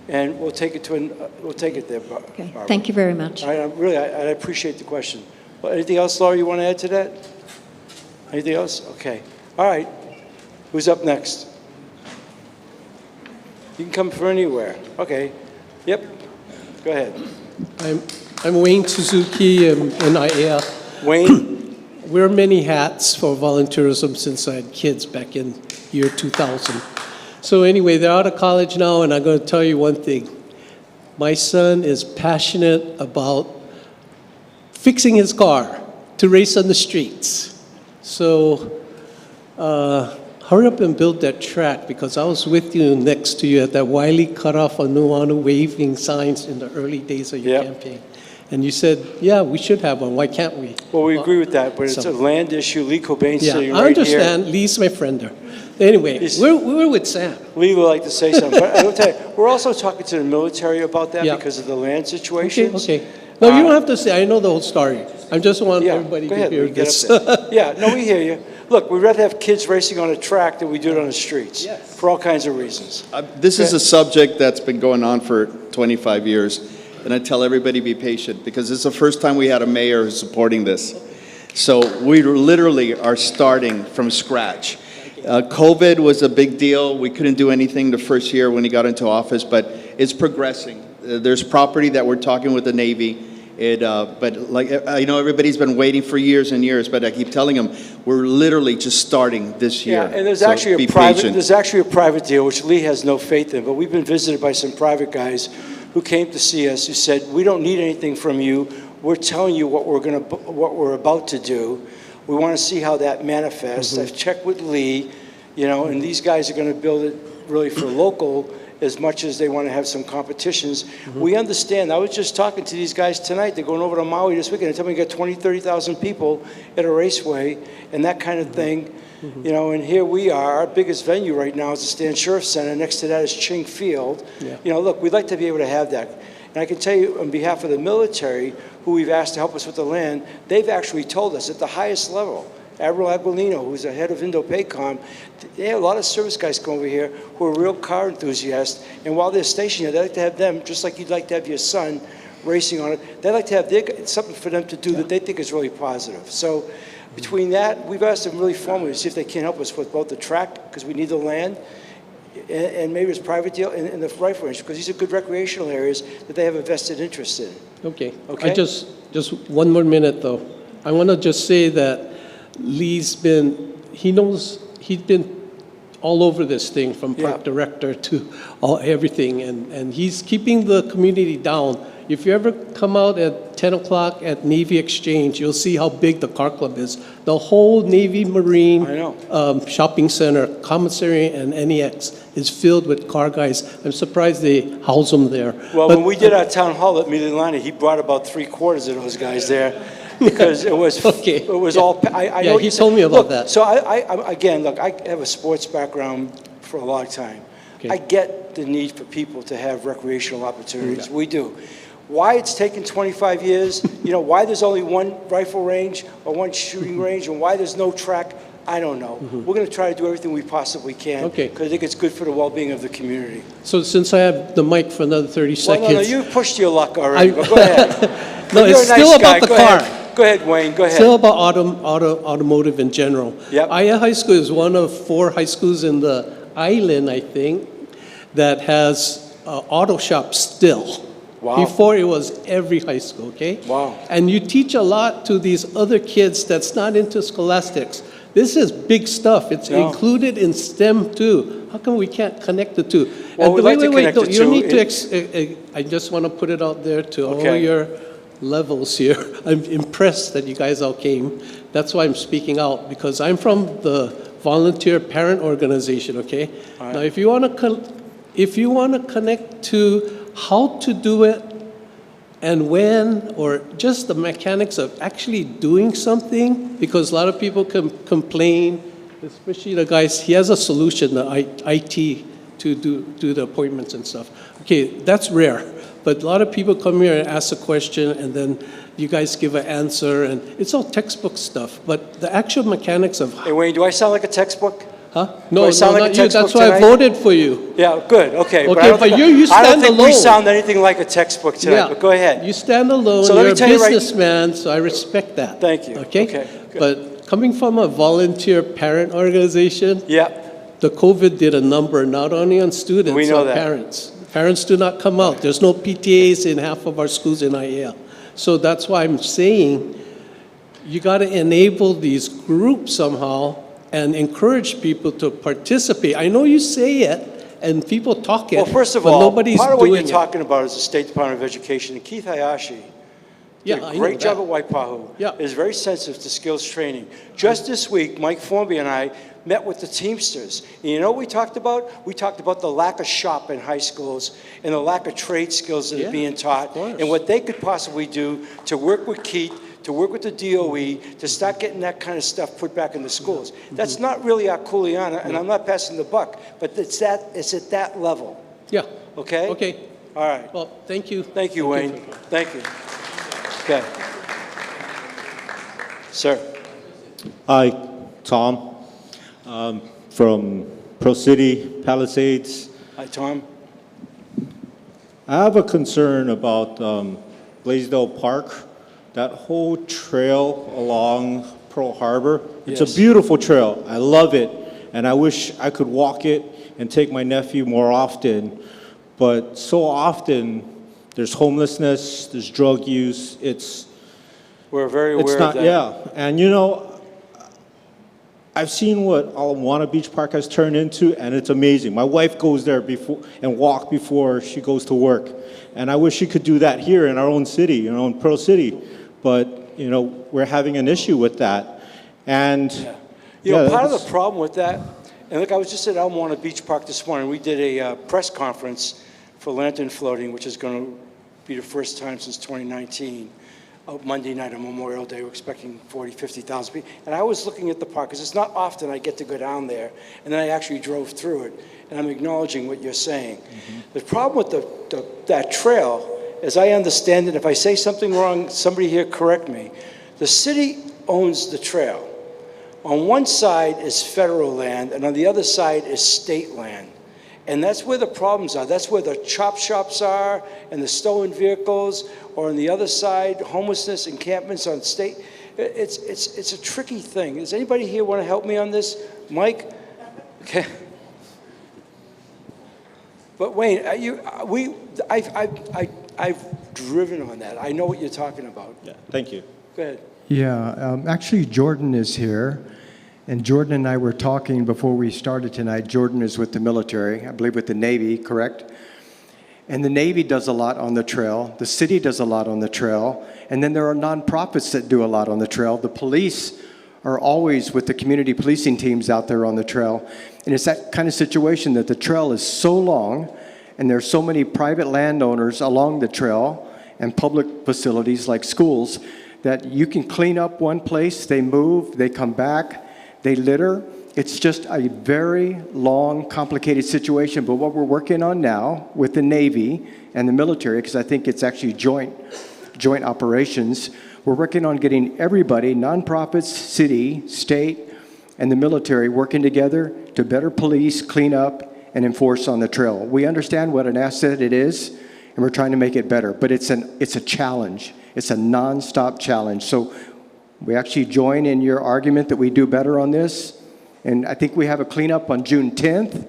and we'll take it there. Okay. Barbara. Thank you very much. I appreciate the question. Well, anything else, Laura, you want to add to that? Anything else? Okay. All right. Who's up next? You can come from anywhere. Okay. Yep. Go ahead. I'm Wayne Suzuki in Aiea. Wayne? Wear many hats for volunteerism since I had kids back in year 2000. So anyway, they're out of college now, and I'm going to tell you one thing. My son is passionate about fixing his car to race on the streets. So hurry up and build that track, because I was with you next to you at that Wiley cutoff on Nuanu waving signs in the early days of your campaign. And you said, yeah, we should have one. Why can't we? Well, we agree with that, but it's a land issue. Lee Cobain sitting right here. I understand. Lee's my friend there. Anyway, we're with Sam. Lee would like to say something. But I will tell you, we're also talking to the military about that because of the land situations. Okay. No, you don't have to say. I know the whole story. I just want everybody to hear this. Yeah, no, we hear you. Look, we'd rather have kids racing on a track than we do it on the streets for all kinds of reasons. This is a subject that's been going on for 25 years. And I tell everybody be patient, because this is the first time we had a mayor who's supporting this. So we literally are starting from scratch. COVID was a big deal. We couldn't do anything the first year when he got into office, but it's progressing. There's property that we're talking with the Navy. But like, I know everybody's been waiting for years and years, but I keep telling them we're literally just starting this year. Yeah, and there's So actually be a private. patient. There's actually a private deal which Lee has no faith in. But we've been visited by some private guys who came to see us, who said, "We don't need anything from you. We're telling you what we're about to do. We want to see how that manifests." I've checked with Lee, and these guys are going to build it really for local as much as they want to have some competitions. We understand. I was just talking to these guys tonight. They're going over to Maui this weekend. They're telling me you got 20,000, 30,000 people at a raceway and that kind of thing. And here we are. Our biggest venue right now is the Stan Sheriff Center. Next to that is Ching Field. Look, we'd like to be able to have that. And I can tell you on behalf of the military, who we've asked to help us with the land, they've actually told us at the highest level, Admiral Aguilino, who's the head of Indo-PACOM, they have a lot of service guys come over here who are real car enthusiasts, and while they're stationed here, they like to have them, just like you'd like to have your son racing on it, they like to have something for them to do that they think is really positive. So between that, we've asked them really formally to see if they can help us with both the track, because we need the land, and maybe it's private deal, and the rifle range, because these are good recreational areas that they have a vested interest in. Okay. Okay? I just one more minute, though. I want to just say that Lee's been all over this thing, from park director to everything, and he's keeping the community down. If you ever come out at 10 o'clock at Navy Exchange, you'll see how big the car club is. The whole Navy Marine shopping center, commissary, and NEX is filled with car guys. I'm surprised they house them there. Well, when we did our town hall at Mililani, he brought about 3/4 of those guys there. Because it was all. I know he told me about that. So I have a sports background for a long time. I get the need for people to have recreational opportunities. We do. Why it's taken 25 years, why there's only one rifle range or one shooting range, and why there's no track, I don't know. We're going to try to do everything we possibly can, because I think it's good for the well-being of the community. So since I have the mic for another 30 seconds. No, you pushed your luck already, but go ahead. No, it's still about the car. Go ahead, Wayne, go ahead. Still about automotive in general. Aiea High School is one of 4 high schools in the island, I think, that has auto shops still. Wow. Before it was every high school, okay? Wow. And you teach a lot to these other kids that's not into scholastics. This is big stuff. It's included in STEM too. How come we can't connect the two? Well, we'd like to connect the You two. need to, I just want to put it out there to all your levels here. I'm impressed that you guys all came. That's why I'm speaking out, because I'm from the volunteer parent organization, okay? All right. Now, if you want to connect to how to do it and when, or just the mechanics of actually doing something, because a lot of people complain, especially the guys, he has a solution, the IT, to do the appointments and stuff. Okay, that's rare. But a lot of people come here and ask a question, and then you guys give an answer, and it's all textbook stuff. But the actual mechanics of... Hey, Wayne, do I sound like a textbook? Huh? No, I sound no, like not a you. That's textbook why I tonight? voted for you. Yeah, good, okay. Okay, I don't but think, you I stand don't think we alone. sound anything like a textbook tonight, Yeah. but go ahead. You stand alone. So let me You're a tell you right- businessman, so I respect that. Thank you. Okay? Okay, good. But coming from a volunteer parent organization, Yeah. the COVID did a number not only on students, We know but that. parents. Parents do not come out. There's no PTAs in half of our schools in Aiea. So that's why I'm saying you got to enable these groups somehow and encourage people to participate. I know you say it and people talk it, Well, first of but all, nobody's part of what doing you're it. talking about is the State Department of Education, and Keith Hayashi did I a know great job that. at Waipahu. Yeah. Is very sensitive to skills training. Just this week, Mike Formby and I met with the Teamsters. And you know what we talked about? We talked about the lack of shop in high schools and the lack of trade skills that are being taught, and what they could possibly do to work with Keith, to work with the DOE, to start getting that kind of stuff put back in the schools. That's not really our Kuleana, and I'm not passing the buck, but it's at that level. Yeah. Okay? Okay. All right. Well, thank you. Thank you, Wayne. Thank you. Okay. Sir. Hi, Tom, from Pro City Palisades. Hi, Tom. I have a concern about Blaisdell Park, that whole trail along Pearl Harbor. It's Yes. a beautiful trail. I love it, and I wish I could walk it and take my nephew more often. But so often, there's homelessness, there's drug use. We're very aware of that. Yeah, and you know, I've seen what Alamoana Beach Park has turned into, and it's amazing. My wife goes there before and walk before she goes to work, and I wish she could do that here in our own city, you know, in Pearl City. But you know, we're having an issue with that, and You know, yeah, part of that's- the problem with that, and look, I was just at Alamoana Beach Park this morning. We did a press conference for lantern floating, which is going to be the first time since 2019. Monday night on Memorial Day, we're expecting 40, 50,000 people. And I was looking at the park, because it's not often I get to go down there. And then I actually drove through it, and I'm acknowledging what you're saying. The problem with that trail, as I understand it, if I say something wrong, somebody here correct me. The city owns the trail. On one side is federal land, and on the other side is state land. And that's where the problems are. That's where the chop shops are and the stolen vehicles, or on the other side, homelessness, encampments on state. It's a tricky thing. Does anybody here want to help me on this? Mike? Okay. But Wayne, I've driven on that. I know what you're talking about. Yeah, thank you. Go ahead. Yeah, actually Jordan is here. And Jordan and I were talking before we started tonight. Jordan is with the military, I believe with the Navy, correct? And the Navy does a lot on the trail. The city does a lot on the trail. And then there are nonprofits that do a lot on the trail. The police are always with the community policing teams out there on the trail. And it's that kind of situation that the trail is so long, and there's so many private landowners along the trail and public facilities like schools that you can clean up one place, they move, they come back, they litter. It's just a very long, complicated situation. But what we're working on now with the Navy and the military, because I think it's actually joint operations, we're working on getting everybody, nonprofits, city, state, and the military working together to better police, clean up, and enforce on the trail. We understand what an asset it is, and we're trying to make it better. But it's a challenge. It's a nonstop challenge. So we actually join in your argument that we do better on this. And I think we have a cleanup on June 10th,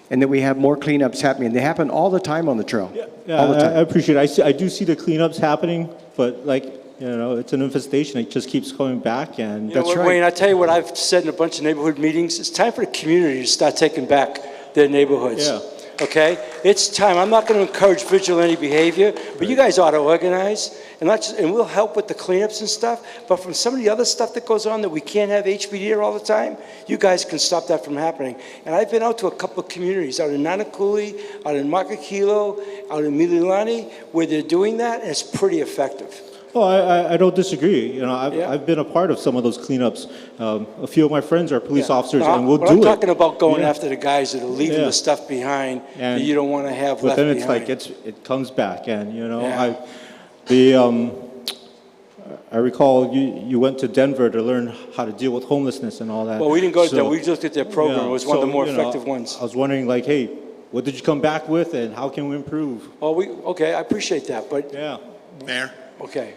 and then we have more cleanups happening. They happen all the time on the trail. Yeah, all the time. I appreciate it. I do see the cleanups happening, but like You know, it's an infestation. It just keeps coming back, and You know what, Wayne, I tell you what I've said in a bunch of neighborhood meetings. It's time for the community to start taking back their neighborhoods. Yeah. Okay? It's time. I'm not going to encourage vigilante behavior, but you guys ought to organize, and we'll help with the cleanups and stuff. But from some of the other stuff that goes on that we can't have HPD there all the time, you guys can stop that from happening. And I've been out to a couple of communities, out in Nanakuli, out in Makakilo, out in Mililani, where they're doing that, and it's pretty effective. Oh, I don't disagree. You know, I've been a part of some of those cleanups. A few of my friends are police officers, and we'll do it. I'm talking about going after the guys that are leaving Yeah. the stuff behind that you don't want to have But left then it's behind. like it comes back, and you know, Yeah. I recall you went to Denver to learn how to deal with homelessness and all that. Well, we didn't go to that. We just looked at their program. Yeah, It was one of the so, more you know, effective ones. I was wondering, like, hey, what did you come back with, and how can we improve? Oh, okay, I appreciate that, but yeah, Mayor, okay.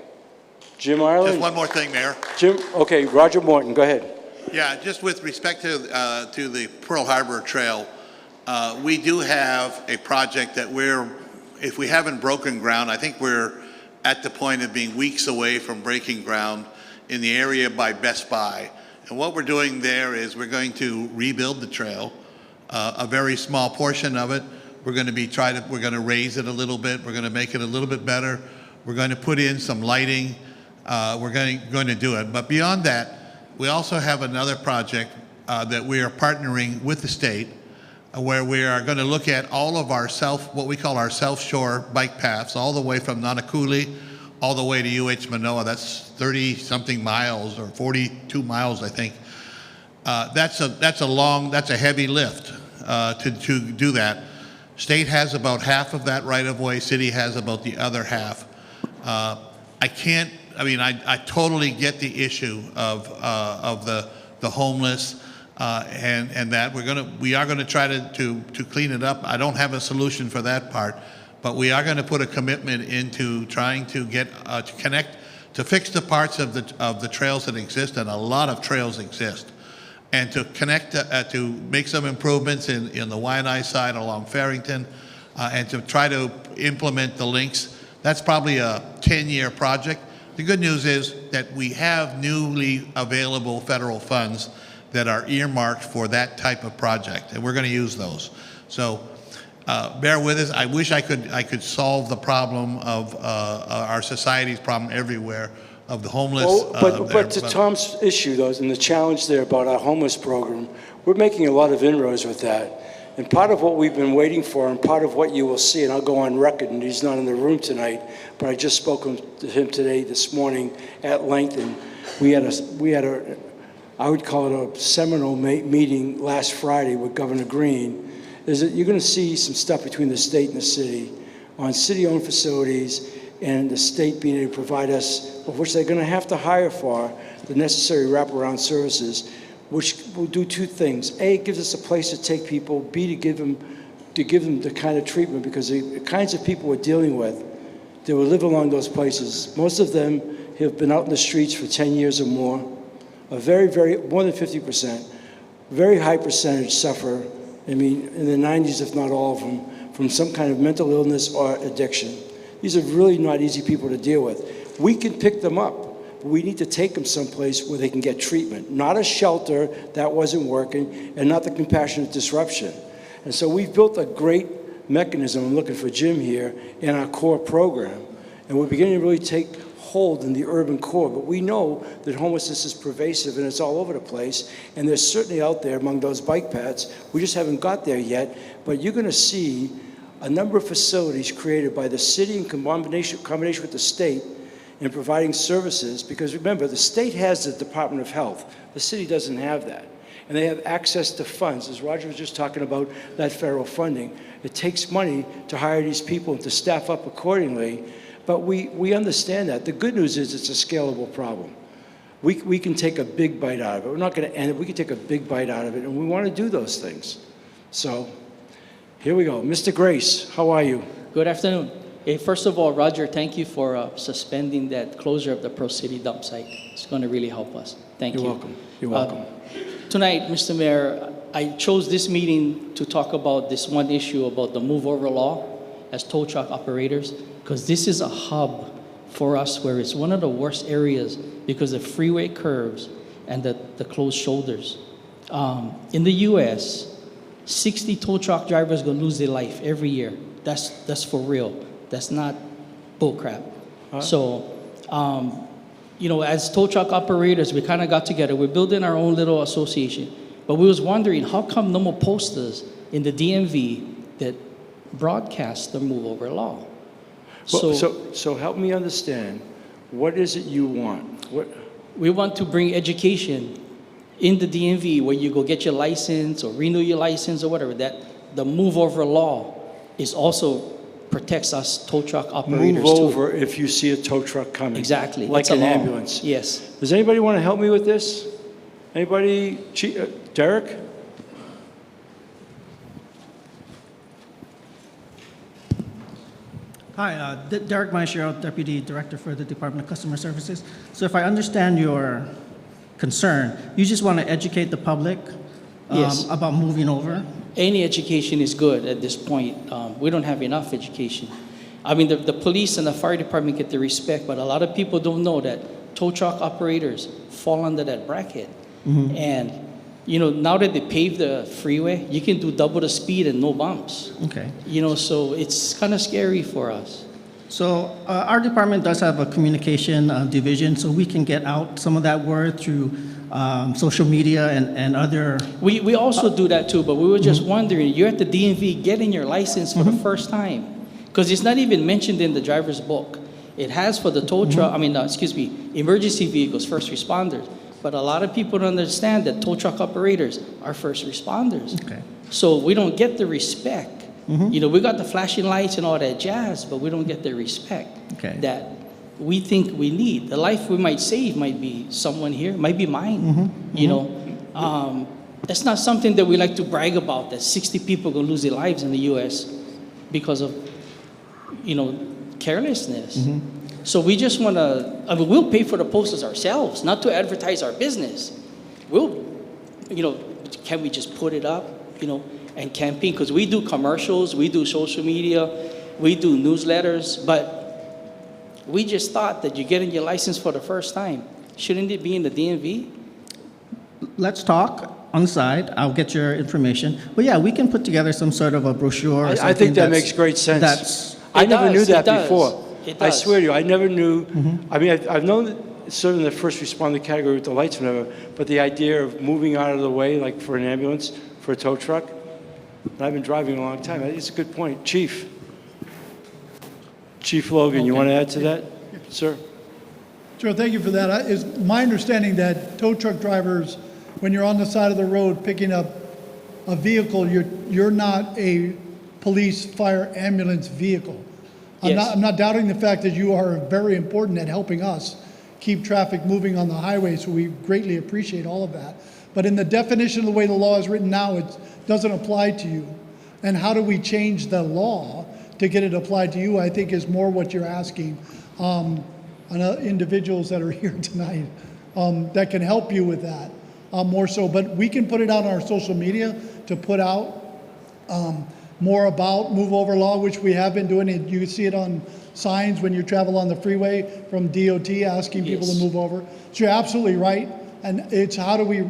Jim Ireland? just one more thing, Mayor. Jim, okay, Roger Morton, go ahead. Yeah, just with respect to the Pearl Harbor Trail, we do have a project that if we haven't broken ground, I think we're at the point of being weeks away from breaking ground in the area by Best Buy. And what we're doing there is we're going to rebuild the trail, a very small portion of it. We're going to raise it a little bit. We're going to make it a little bit better. We're going to put in some lighting. We're going to do it. But beyond that, we also have another project that we are partnering with the state where we are going to look at all of our what we call our South Shore bike paths, all the way from Nanakuli all the way to UH Manoa. That's 30-something miles or 42 miles, I think. That's a heavy lift to do that. State has about half of that right-of-way. City has about the other half. I totally get the issue of the homeless and that we are gonna try to clean it up. I don't have a solution for that part, but we are going to put a commitment into trying to get to fix the parts of the trails that exist, and a lot of trails exist, and to connect to make some improvements in the Waianae side along Farrington, and to try to implement the links. That's probably a 10-year project. The good news is that we have newly available federal funds that are earmarked for that type of project, and we're going to use those. So bear with us. I wish I could solve the problem of our society's problem everywhere of the homeless. Well, but to Tom's issue, though, and the challenge there about our homeless program, we're making a lot of inroads with that. And part of what we've been waiting for, and part of what you will see, and I'll go on record, and he's not in the room tonight, but I just spoke to him this morning at length, and we had a I would call it a seminal meeting last Friday with Governor Green, is that you're going to see some stuff between the state and the city on city-owned facilities, and the state being able to provide us, of which they're going to have to hire for, the necessary wraparound services, which will do two things. A, it gives us a place to take people. B, to give them the kind of treatment, because the kinds of people we're dealing with, they will live along those places. Most of them have been out in the streets for 10 years or more. A very, very, more than 50%, very high percentage suffer, in the 90s, if not all of them, from some kind of mental illness or addiction. These are really not easy people to deal with. We can pick them up, but we need to take them someplace where they can get treatment. Not a shelter, that wasn't working, and not the compassionate disruption. And so we've built a great mechanism, I'm looking for Jim here, in our core program. And we're beginning to really take hold in the urban core, but we know that homelessness is pervasive and it's all over the place, and they're certainly out there among those bike paths. We just haven't got there yet, but you're going to see a number of facilities created by the city in combination with the state in providing services, because remember, the state has the Department of Health. The city doesn't have that. And they have access to funds, as Roger was just talking about, that federal funding. It takes money to hire these people and to staff up accordingly, but we understand that. The good news is it's a scalable problem. We can take a big bite out of it. We're not going to end it. We can take a big bite out of it, and we want to do those things. So here we go. Mr. Grace, how are you? Good afternoon. Hey, first of all, Roger, thank you for suspending that closure of the Pearl City dump site. It's going to really help us. Thank you. You're welcome. You're welcome. Tonight, Mr. Mayor, I chose this meeting to talk about this one issue about the move over law as tow truck operators, because this is a hub for us where it's one of the worst areas because of freeway curves and the closed shoulders. In the U.S., 60 tow truck drivers gonna lose their life every year. That's for real. That's not bullcrap. So, you know, as tow truck operators, we kind of got together. We're building our own little association. But we was wondering, how come no more posters in the DMV that broadcast the move over law? So help me understand, what is it you want? We want to bring education in the DMV where you go get your license or renew your license or whatever, that the move over law is also protects us tow truck operators Move too. over if you see a tow truck coming. Exactly. Like It's a an law. ambulance. Yes. Does anybody want to help me with this? Anybody? Derek? Hi, Derek Maishiro, Deputy Director for the Department of Customer Services. So if I understand your concern, you just want to educate the public Yes. about moving over? Any education is good at this point. We don't have enough education. I mean, the police and the fire department get the respect, but a lot of people don't know that tow truck operators fall under that bracket. Mhm. And, you know, now that they paved the freeway, you can do double the speed and no bumps. Okay. You know, so it's kind of scary for us. So our department does have a communication division, so we can get out some of that word through social media and other. We also do that too, but we were just wondering, you're at the DMV getting your license for the first time, because it's not even mentioned in the driver's book. It has for the tow truck, emergency vehicles, first responders. But a lot of people don't understand that tow truck operators are first responders. Okay. So we don't get the respect. You know, we got the flashing lights and all that jazz, but we don't get the respect Okay. that we think we need. The life we might save might be someone here, might be mine. You know, that's not something that we like to brag about, that 60 people gonna lose their lives in the U.S. because of, you know, carelessness. So we just want to, we'll pay for the posters ourselves, not to advertise our business. We'll, you know, can we just put it up, you know, and campaign? Because we do commercials, we do social media, we do newsletters, but we just thought that you're getting your license for the first time. Shouldn't it be in the DMV? Let's talk on the side. I'll get your information. But yeah, we can put together some sort of a brochure. Or I something think that that's- makes great sense. That's I never knew that does. before. It I does. swear to you, I never knew. I mean, I've known sort of in the first responder category with the lights and whatever, but the idea of moving out of the way, like for an ambulance, for a tow truck, and I've been driving a long time. I think it's a good point. Chief Logan, you want to add to that, sir? Sure, thank you for that. It's my understanding that tow truck drivers, when you're on the side of the road picking up a vehicle, you're not a police, fire, ambulance vehicle. I'm not doubting the fact that you are very important at helping us keep traffic moving on the highway, so we greatly appreciate all of that. But in the definition of the way the law is written now, it doesn't apply to you. And how do we change the law to get it applied to you, I think is more what you're asking. Individuals that are here tonight that can help you with that more so. But we can put it out on our social media to put out more about move over law, which we have been doing. You can see it on signs when you travel on the freeway from DOT asking people to move over. So you're absolutely right. And it's how do we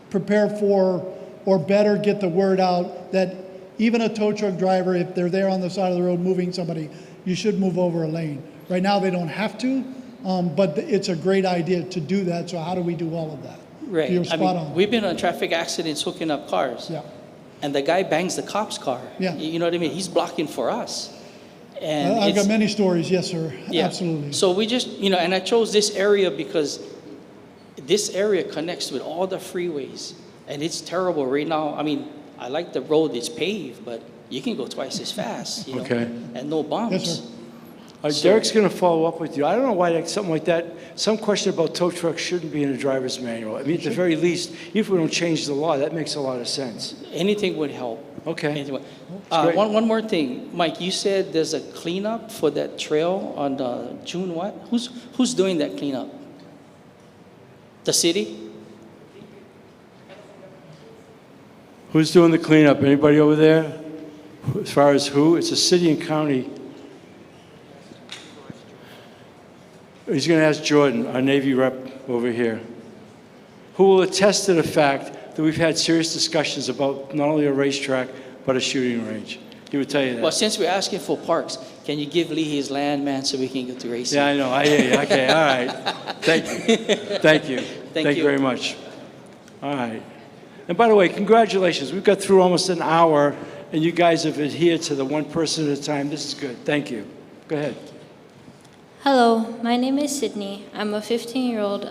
prepare for or better get the word out that even a tow truck driver, if they're there on the side of the road moving somebody, you should move over a lane. Right now they don't have to, but it's a great idea to do that. So how do we do all of that? Right. You're spot on. We've been on traffic accidents hooking up cars. Yeah. And the guy bangs the cop's car. Yeah. You know what I mean? He's blocking for us. And I've got it's- many stories, yes, sir. Yeah. Absolutely. So we just, you know, and I chose this area because this area connects with all the freeways. And it's terrible right now. I mean, I like the road that's paved, but you can go twice as fast, you know, Okay. and no bumps. Yes, sir. Derek's going to follow up with you. I don't know why something like that, some question about tow trucks shouldn't be in a driver's manual. I mean, at the very least, even if we don't change the law, that makes a lot of sense. Anything would help. Okay. Anything would- great. one more thing, Mike. You said there's a cleanup for that trail on June what? Who's doing that cleanup? The city? Who's doing the cleanup? Anybody over there? As far as who? It's a city and county. He's going to ask Jordan, our Navy rep over here, who will attest to the fact that we've had serious discussions about not only a racetrack, but a shooting range. He would tell you that. Well, since we're asking for parks, can you give Lee his land, man, so we can get to racing? Yeah, I know. I hear you. Okay, all right. Thank you. Thank you. Thank you very much. All right. And by the way, congratulations. We've got through almost an hour, and you guys have adhered to the one person at a time. This is good. Thank you. Go ahead. Hello, my name is Sydney. I'm a 15-year-old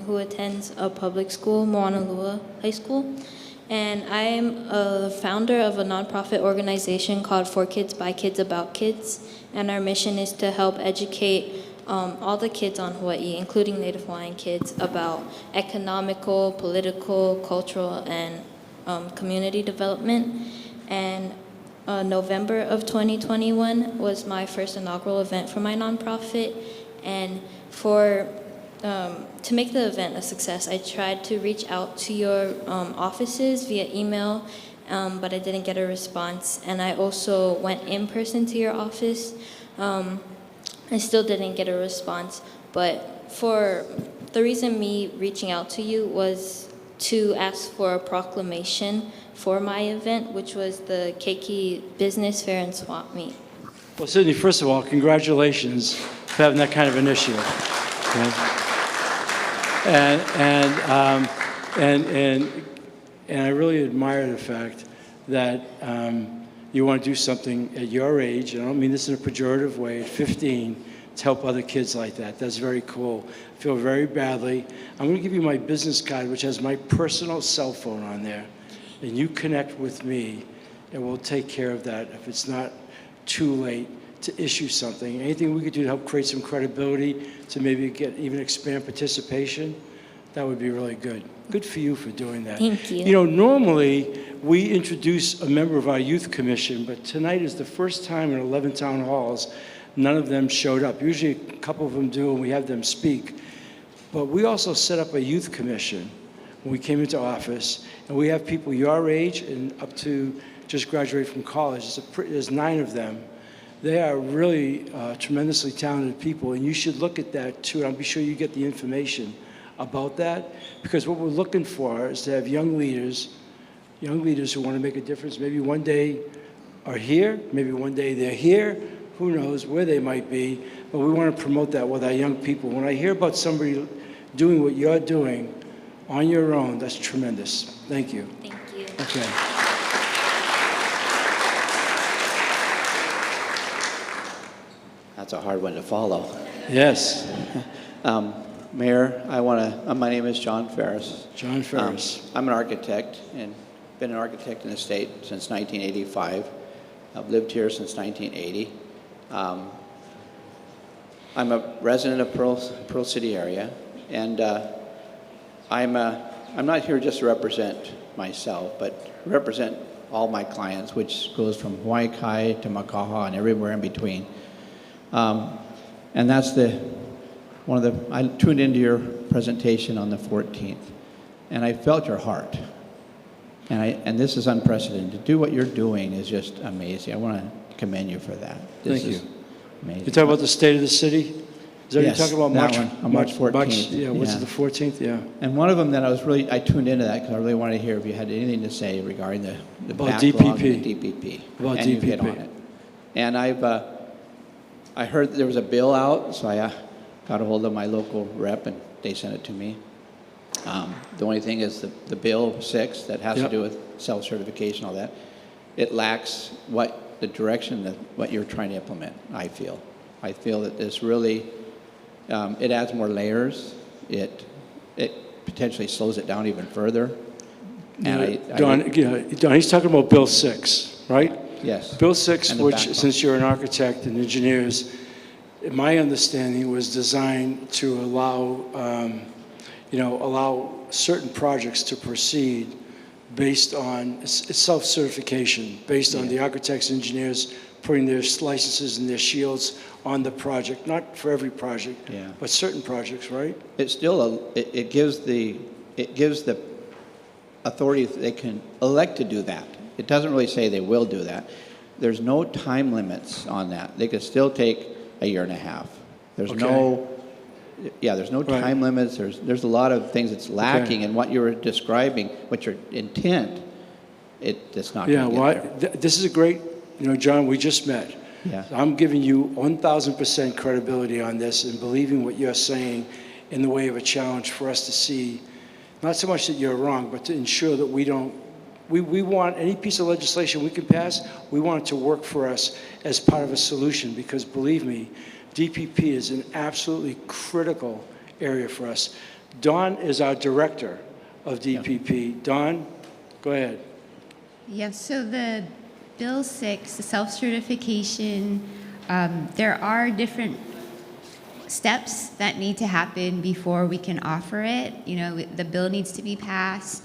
who attends a public school, Moanalua High School. And I am a founder of a nonprofit organization called For Kids, by Kids, About Kids. And our mission is to help educate all the kids on Hawaii, including Native Hawaiian kids, about economical, political, cultural, and community development. And November of 2021 was my first inaugural event for my nonprofit. And to make the event a success, I tried to reach out to your offices via email, but I didn't get a response. And I also went in person to your office. I still didn't get a response. But for the reason me reaching out to you was to ask for a proclamation for my event, which was the Keiki Business Fair and Swap Meet. Well, Sydney, first of all, congratulations for having that kind of initiative. Okay? And I really admire the fact that you want to do something at your age, and I don't mean this in a pejorative way, at 15, to help other kids like that. That's very cool. I feel very badly. I'm going to give you my business card, which has my personal cell phone on there, and you connect with me, and we'll take care of that if it's not too late to issue something. Anything we could do to help create some credibility, to maybe even expand participation, that would be really good. Good for you for doing that. Thank you. You know, normally we introduce a member of our youth commission, but tonight is the first time in 11 town halls, none of them showed up. Usually a couple of them do, and we have them speak. But we also set up a youth commission when we came into office, and we have people your age and up to just graduate from college. There's 9 of them. They are really tremendously talented people, and you should look at that too. And I'll be sure you get the information about that, because what we're looking for is to have young leaders who want to make a difference. Maybe one day are here, maybe one day they're here. Who knows where they might be? But we want to promote that with our young people. When I hear about somebody doing what you're doing on your own, that's tremendous. Thank you. Thank you. Okay. That's a hard one to follow. Yes. Mayor, my name is John Ferris. John Ferris. I'm an architect and been an architect in the state since 1985. I've lived here since 1980. I'm a resident of Pearl City area, and I'm not here just to represent myself, but represent all my clients, which goes from Hawaii Kai to Makaha and everywhere in between. And that's I tuned into your presentation on the 14th, and I felt your heart. And this is unprecedented. To do what you're doing is just amazing. I want to commend you for that. Thank you. Amazing. You talk about the state of the city? Is that Yes, what you're talking about? that one, on March 14th. Yeah, what's Yeah. it, the 14th? Yeah. And one of them that I tuned into that because I really wanted to hear if you had anything to say regarding the About backlog DPP. and the DPP. About and you hit DPP. on it. And I heard that there was a bill out, so I got a hold of my local rep and they sent it to me. The only thing is the Bill 6 that has to do with self-certification, all that, it lacks the direction that what you're trying to implement, I feel. I feel that this really, it adds more layers. It potentially slows it down even further. And Don, he's talking about Bill 6, right? Yes. Bill 6, And the which, backlog. since you're an architect and engineers, my understanding was designed to allow certain projects to proceed based on it's self-certification, based on the architects, engineers putting their licenses and their shields on the project, not for every project, but certain projects, right? It's still it gives the authority that they can elect to do that. It doesn't really say they will do that. There's no time limits on that. They could still take a year and a half. There's no yeah, there's no time limits. There's a lot of things that's lacking in what you were describing, what your intent, it's not Yeah, going to well, get there. this is a great, John, we just met. Yeah. So I'm giving you 1,000% credibility on this and believing what you're saying in the way of a challenge for us to see, not so much that you're wrong, but to ensure that we don't, we want any piece of legislation we can pass, we want it to work for us as part of a solution, because believe me, DPP is an absolutely critical area for us. Don is our director of DPP. Don, go ahead. Yes, so the Bill 6, the self-certification, there are different steps that need to happen before we can offer it. The bill needs to be passed.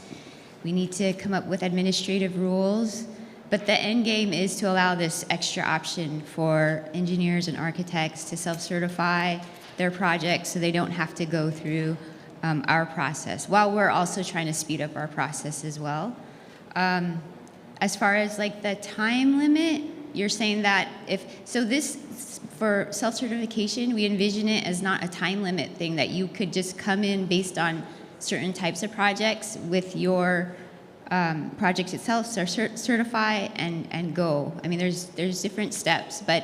We need to come up with administrative rules. But the end game is to allow this extra option for engineers and architects to self-certify their projects so they don't have to go through our process, while we're also trying to speed up our process as well. As far as like the time limit, you're saying that for self-certification, we envision it as not a time limit thing, that you could just come in based on certain types of projects with your project itself, certify and go. I mean, there's different steps, but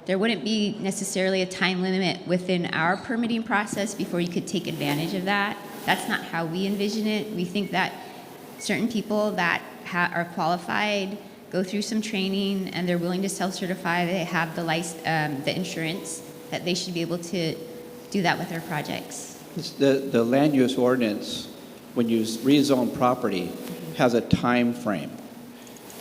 there wouldn't be necessarily a time limit within our permitting process before you could take advantage of that. That's not how we envision it. We think that certain people that are qualified go through some training and they're willing to self-certify, they have the insurance, that they should be able to do that with their projects. The land use ordinance, when you rezone property, has a time frame.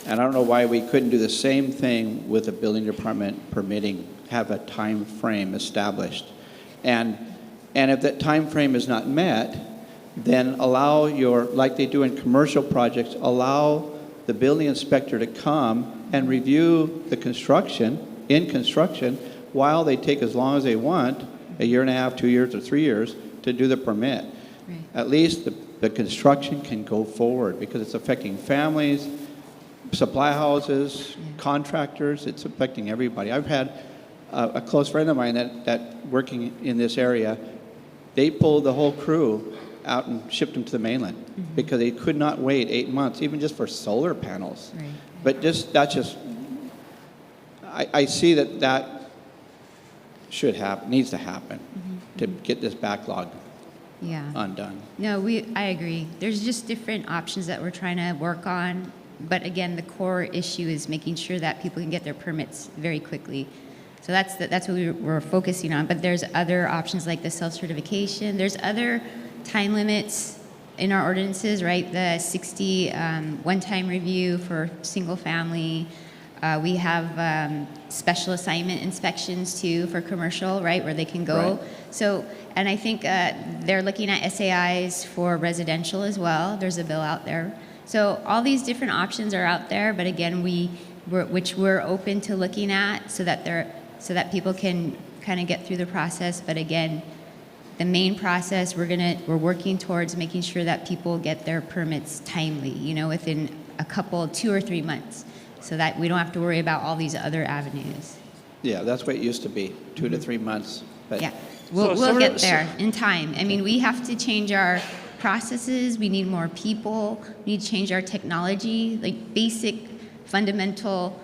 And I don't know why we couldn't do the same thing with the building department permitting, have a time frame established. And if that time frame is not met, then allow like they do in commercial projects, allow the building inspector to come and review the construction, while they take as long as they want, a year and a half, 2 years, or 3 years, to do the permit. Right. At least the construction can go forward, because it's affecting families, supply houses, contractors, it's affecting everybody. I've had a close friend of mine that working in this area, they pulled the whole crew out and shipped them to the mainland because they could not wait 8 months, even just for solar panels. Right. But I see that should happen, needs to happen to get this backlog undone. No, I agree. There's just different options that we're trying to work on. But again, the core issue is making sure that people can get their permits very quickly. So that's what we're focusing on. But there's other options like the self-certification. There's other time limits in our ordinances, right? The 60 one-time review for single family. We have special assignment inspections too for commercial, right, where they can go. Right. So, and I think they're looking at SAIs for residential as well. There's a bill out there. So all these different options are out there, but again, we're open to looking at so that people can kind of get through the process. But again, the main process, we're working towards making sure that people get their permits timely, within 2 or 3 months, so that we don't have to worry about all these other avenues. Yeah, that's what it used to be, 2 to 3 months. But Yeah, we'll get there in time. I mean, we have to change our processes. We need more people. We need to change our technology, like basic, fundamental,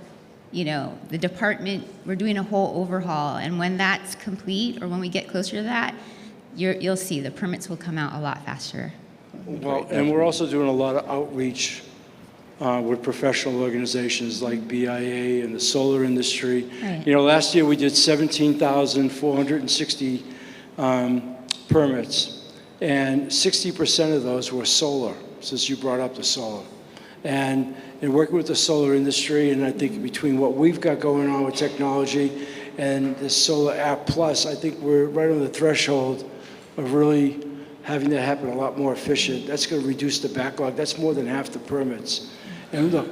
the department, we're doing a whole overhaul. And when that's complete, or when we get closer to that, you'll see the permits will come out a lot faster. Well, and we're also doing a lot of outreach with professional organizations like BIA and the solar industry. Right. Last year we did 17,460 permits, and 60% of those were solar, since you brought up the solar. And in working with the solar industry, and I think between what we've got going on with technology and the Solar App Plus, I think we're right on the threshold of really having that happen a lot more efficient. That's going to reduce the backlog. That's more than half the permits. And look,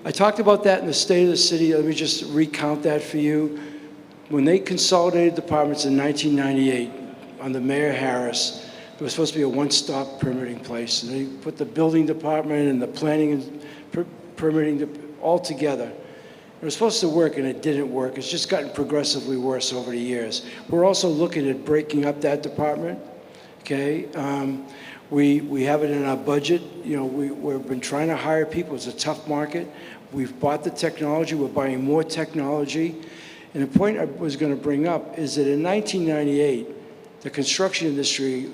I talked about that in the State of the City. Let me just recount that for you. When they consolidated departments in 1998 under Mayor Harris, there was supposed to be a one-stop permitting place. And they put the building department and the planning and permitting all together. It was supposed to work and it didn't work. It's just gotten progressively worse over the years. We're also looking at breaking up that department, okay? We have it in our budget. You know, we've been trying to hire people. It's a tough market. We've bought the technology. We're buying more technology. And the point I was going to bring up is that in 1998, the construction industry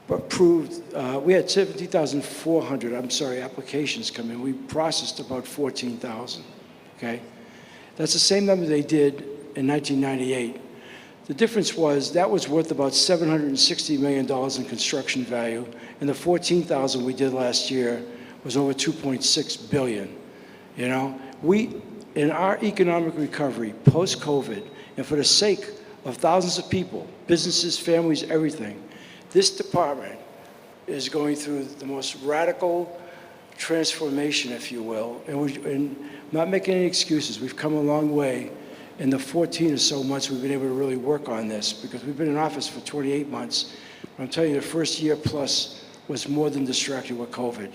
approved, we had 70,400, applications come in. We processed about 14,000, okay? That's the same number they did in 1998. The difference was that was worth about $760 million in construction value, and the 14,000 we did last year was over $2.6 billion. You know, in our economic recovery, post-COVID, and for the sake of thousands of people, businesses, families, everything, this department is going through the most radical transformation, if you will, and not making any excuses. We've come a long way in the 14 or so months we've been able to really work on this, because we've been in office for 28 months. I'm telling you, the first year plus was more than distracted with COVID.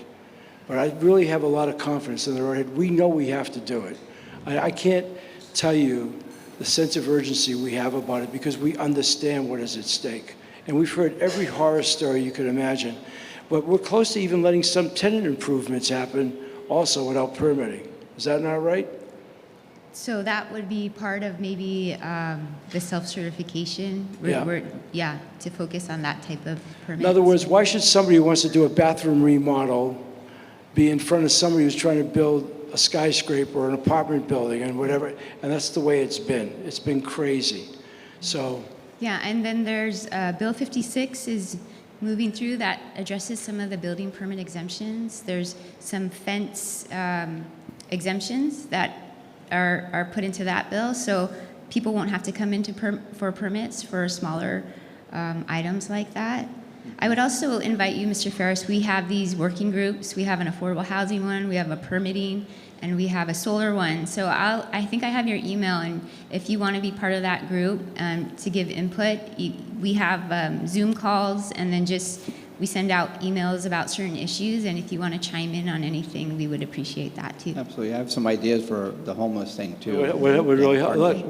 But I really have a lot of confidence in the road ahead. We know we have to do it. I can't tell you the sense of urgency we have about it, because we understand what is at stake. And we've heard every horror story you could imagine. But we're close to even letting some tenant improvements happen also without permitting. Is that not right? So that would be part of maybe the self-certification? Yeah. To focus on that type of permit. In other words, why should somebody who wants to do a bathroom remodel be in front of somebody who's trying to build a skyscraper or an apartment building and whatever? And that's the way it's been. It's been crazy. So. Yeah, and then there's Bill 56 is moving through that addresses some of the building permit exemptions. There's some fence exemptions that are put into that bill, so people won't have to come into for permits for smaller items like that. I would also invite you, Mr. Ferris, we have these working groups. We have an affordable housing one, we have a permitting, and we have a solar one. So I think I have your email, and if you want to be part of that group to give input, we have Zoom calls, and then we send out emails about certain issues, and if you want to chime in on anything, we would appreciate that too. Absolutely. I have some ideas for the homeless thing too. Would really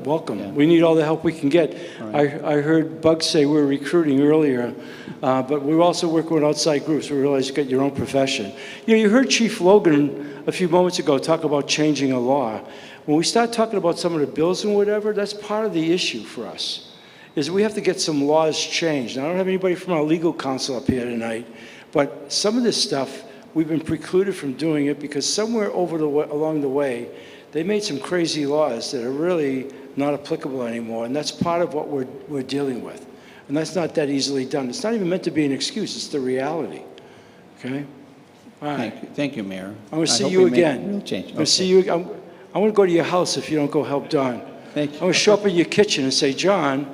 welcome. Yeah. We need all the help we can get. Right. I heard Bug say we're recruiting earlier, but we're also working with outside groups. We realize you got your own profession. You know, you heard Chief Logan a few moments ago talk about changing a law. When we start talking about some of the bills and whatever, that's part of the issue for us, is we have to get some laws changed. Now, I don't have anybody from our legal counsel up here tonight, but some of this stuff, we've been precluded from doing it because somewhere along the way, they made some crazy laws that are really not applicable anymore, and that's part of what we're dealing with. And that's not that easily done. It's not even meant to be an excuse, it's the reality, okay? All right. Thank you, Mayor. I'm gonna see you again. Real change. I'm gonna see you, I'm gonna go to your house if you don't go help Don. Thank you. I'm gonna show up in your kitchen and say, John,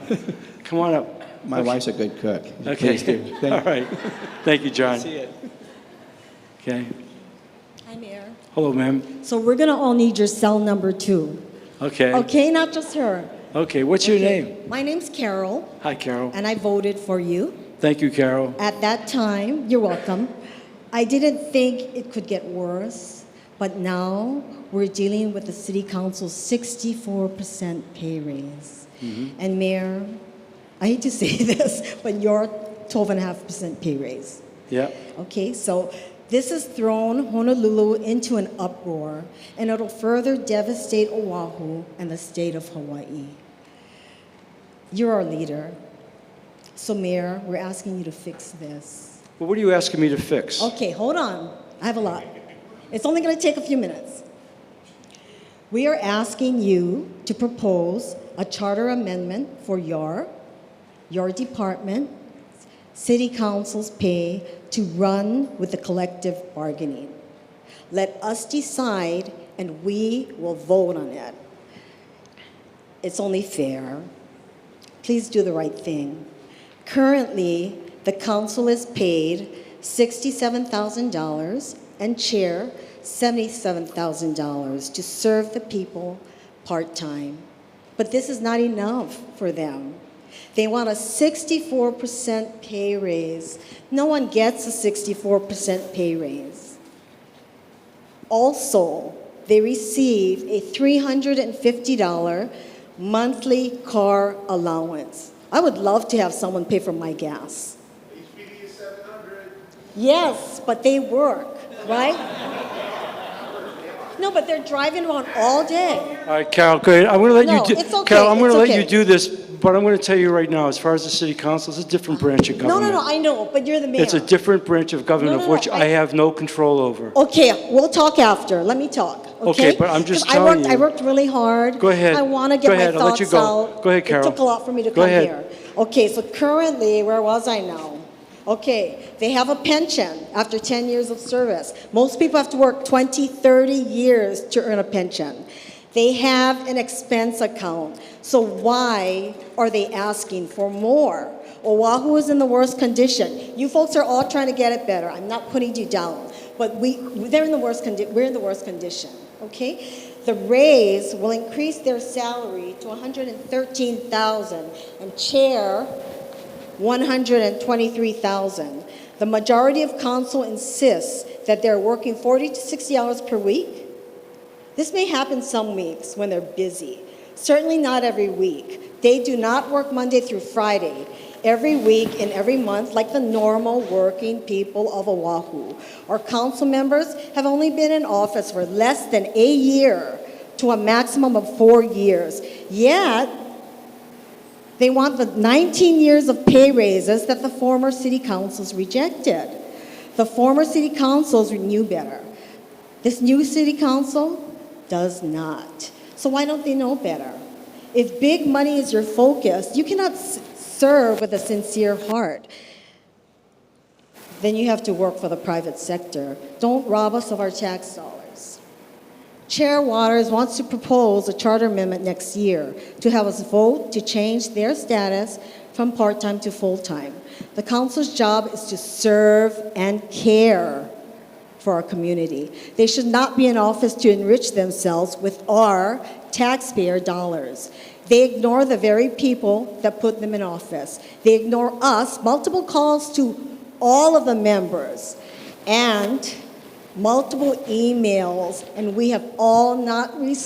come on up. My wife's a good cook. Okay. Please do. All right. Thank you, John. See you. Okay. Hi, Mayor. Hello, ma'am. So we're going to all need your cell number too. Okay. Okay, not just her. Okay, what's your name? My name's Carol, Hi, Carol. and I voted for you. Thank you, Carol. At that time, you're welcome. I didn't think it could get worse, but now we're dealing with the City Council's 64% pay raise. Mm-hmm. And Mayor, I hate to say this, but your 12.5% pay raise. Yeah. Okay, so this has thrown Honolulu into an uproar, and it'll further devastate Oahu and the state of Hawaii. You're our leader. So, Mayor, we're asking you to fix this. Well, what are you asking me to fix? Okay, hold on. I have a lot. It's only going to take a few minutes. We are asking you to propose a charter amendment for your department, City Council's pay to run with the collective bargaining. Let us decide, and we will vote on it. It's only fair. Please do the right thing. Currently, the council is paid $67,000 and chair $77,000 to serve the people part-time. But this is not enough for them. They want a 64% pay raise. No one gets a 64% pay raise. Also, they receive a $350 monthly car allowance. I would love to have someone pay for my gas. HPD is $700. Yes, but they work, right? No, but they're driving around all day. All right, Carol, go ahead. I'm going to let No, you do. it's okay, Carol, I'm going to it's let you okay. do this, but I'm going to tell you right now, as far as the city council, it's a different branch of No, government. no, no, I know, but you're the mayor. It's a different branch of government No, of no, which no, I have no control over. Okay, we'll talk after. Let me talk. Okay, but I'm just 'Cause telling you. I worked really hard. Go ahead. I want to Go get ahead, my I'll let thoughts you go. out. Go ahead, Carol. It took a lot for me to Go come ahead. here. Okay, so currently, where was I now? Okay, they have a pension after 10 years of service. Most people have to work 20, 30 years to earn a pension. They have an expense account. So why are they asking for more? Oahu is in the worst condition. You folks are all trying to get it better. I'm not putting you down, but we're in the worst condition, okay? The raise will increase their salary to $113,000 and chair $123,000. The majority of council insists that they're working 40 to 60 hours per week. This may happen some weeks when they're busy. Certainly not every week. They do not work Monday through Friday, every week and every month like the normal working people of Oahu. Our council members have only been in office for less than a year to a maximum of 4 years. Yet, they want the 19 years of pay raises that the former city councils rejected. The former city councils knew better. This new city council does not. So why don't they know better? If big money is your focus, you cannot serve with a sincere heart. Then you have to work for the private sector. Don't rob us of our tax dollars. Chair Waters wants to propose a charter amendment next year to have us vote to change their status from part-time to full-time. The council's job is to serve and care for our community. They should not be in office to enrich themselves with our taxpayer dollars. They ignore the very people that put them in office. They ignore us, multiple calls to all of the members, and multiple emails, and we have all not we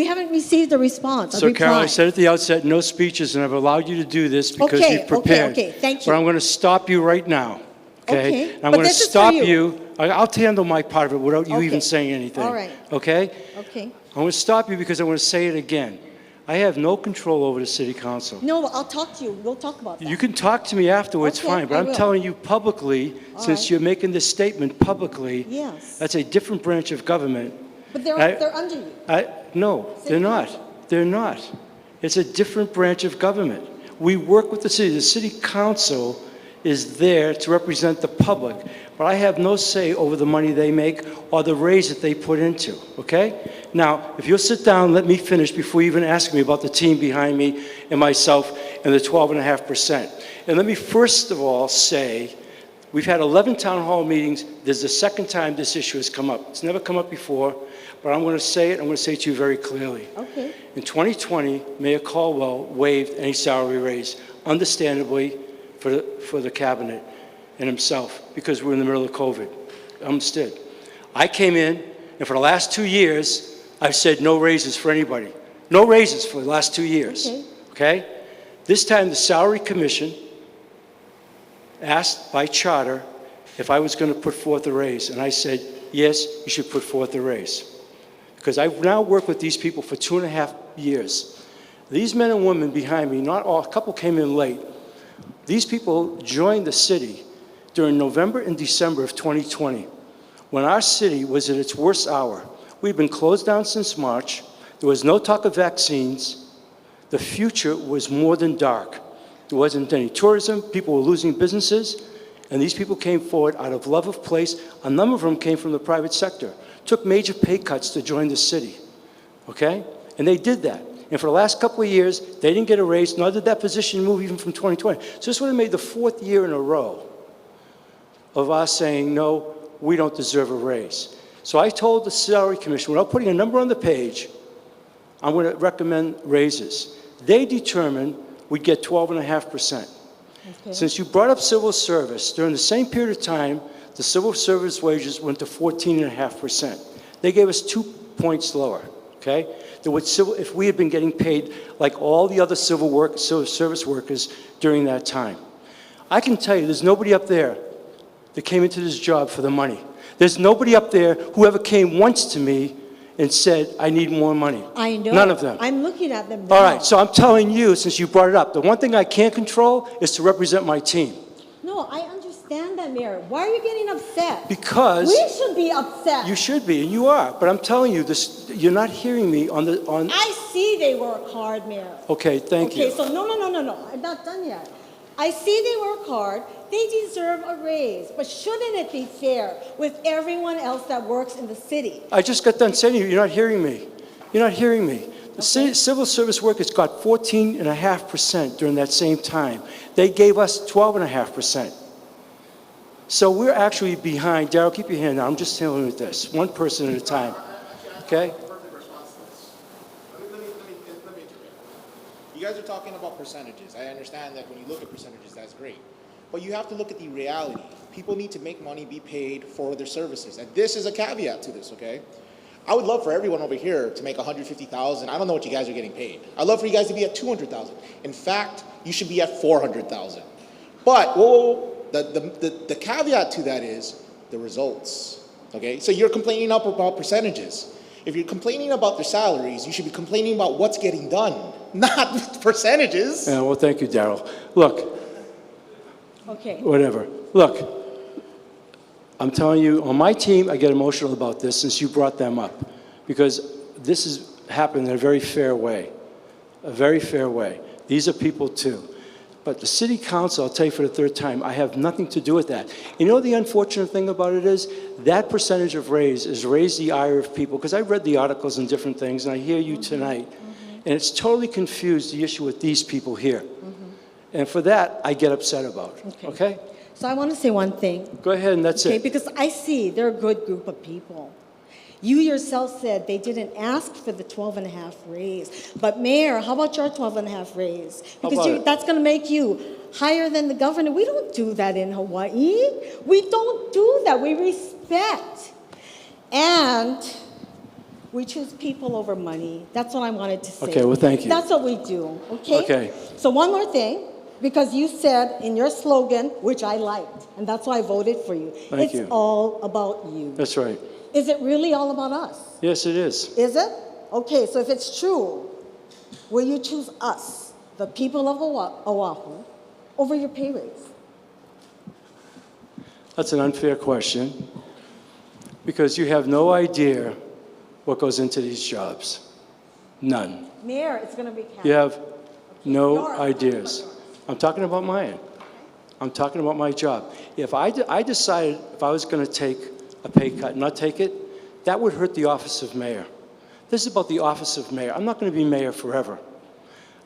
haven't received a response. So, Carol, I said at the outset, no speeches, and I've allowed you to do this because you've prepared. Okay, thank you. But I'm going to stop you right now, okay? And I'm but going to this is for stop you. you. I'll handle my part of it without you Okay. even saying anything. All right. Okay? Okay. I'm going to stop you because I'm going to say it again. I have no control over the city council. No, I'll talk to you. We'll talk about that. You can talk to me afterwards, Okay, fine, but I I'm will. telling you publicly, since right. you're making this statement publicly, Yes. that's a different branch of government. But they're under you. No, they're not. They're not. It's a different branch of government. We work with the city. The city council is there to represent the public, but I have no say over the money they make or the raise that they put into, okay? Now, if you'll sit down, let me finish before you even ask me about the team behind me and myself and the 12.5%. And let me first of all say, we've had 11 town hall meetings. This is the second time this issue has come up. It's never come up before, but I'm going to say it. I'm going to say it to you very clearly. Okay. In 2020, Mayor Caldwell waived any salary raise, understandably, for the cabinet and himself, because we're in the middle of COVID. Understood. I came in, and for the last 2 years, I've said no raises for anybody. No raises for the last 2 years. Okay? This time, the Salary Commission asked by charter if I was going to put forth a raise, and I said, yes, you should put forth a raise. Because I've now worked with these people for 2.5 years. These men and women behind me, not all, a couple came in late. These people joined the city during November and December of 2020, when our city was at its worst hour. We've been closed down since March. There was no talk of vaccines. The future was more than dark. There wasn't any tourism. People were losing businesses. And these people came forward out of love of place. A number of them came from the private sector, took major pay cuts to join the city. Okay? And they did that. And for the last couple of years, they didn't get a raise, nor did that position move even from 2020. So this would have made the 4th year in a row of us saying, no, we don't deserve a raise. So I told the Salary Commission, without putting a number on the page, I'm going to recommend raises. They determined we'd get 12.5%. Okay. Since you brought up civil service, during the same period of time, the civil service wages went to 14.5%. They gave us 2 points lower, okay? Than what if we had been getting paid like all the other civil service workers during that time. I can tell you, there's nobody up there that came into this job for the money. There's nobody up there who ever came once to me and said, I need more money. I know. None of them. I'm looking at them now. All right, so I'm telling you, since you brought it up, the one thing I can't control is to represent my team. No, I understand that, Mayor. Why are you getting upset? Because we should be upset. You should be, and you are. But I'm telling you, this, you're not hearing me on. I see they work hard, Mayor. Okay, thank you. Okay, so no. I'm not done yet. I see they work hard. They deserve a raise. But shouldn't it be fair with everyone else that works in the city? I just got done saying to you, you're not hearing me. You're not hearing me. The civil service workers got 14.5% during that same time. They gave us 12.5%. So we're actually behind. Darryl, keep your hand down. I'm just dealing with this, one person at a time. Okay? You guys are talking about percentages. I understand that when you look at percentages, that's great. But you have to look at the reality. People need to make money, be paid for their services. And this is a caveat to this, okay? I would love for everyone over here to make $150,000. I don't know what you guys are getting paid. I'd love for you guys to be at $200,000. In fact, you should be at $400,000. But the caveat to that is the results, okay? So you're complaining up about percentages. If you're complaining about their salaries, you should be complaining about what's getting done, not percentages. Yeah, well, thank you, Darryl. Look. Okay. Whatever. Look, I'm telling you, on my team, I get emotional about this since you brought them up, because this has happened in a very fair way. A very fair way. These are people too. But the city council, I'll tell you for the third time, I have nothing to do with that. You know the unfortunate thing about it is, that percentage of raise has raised the ire of people, because I read the articles and different things, and I hear you tonight, and it's totally confused the issue with these people here. And for that, I get upset about, okay? So I want to say one thing. Go ahead, and that's Okay, it. because I see they're a good group of people. You yourself said they didn't ask for the 12.5 raise. But Mayor, how about your 12.5 raise? Because that's going to make you higher than the governor. We don't do that in Hawaii. We don't do that. We respect. And we choose people over money. That's what I wanted to say. Okay, well, thank you. That's what we do, okay? Okay. So one more thing, because you said in your slogan, which I liked, and that's why I voted for you. Thank you. It's all about you. That's right. Is it really all about us? Yes, it is. Is it? Okay, so if it's true, will you choose us, the people of Oahu, over your pay raise? That's an unfair question, because you have no idea what goes into these jobs. None. Mayor, it's going to be capped. You have no ideas. I'm talking about mine. I'm talking about my job. If I decided if I was going to take a pay cut and not take it, that would hurt the office of mayor. This is about the office of mayor. I'm not going to be mayor forever.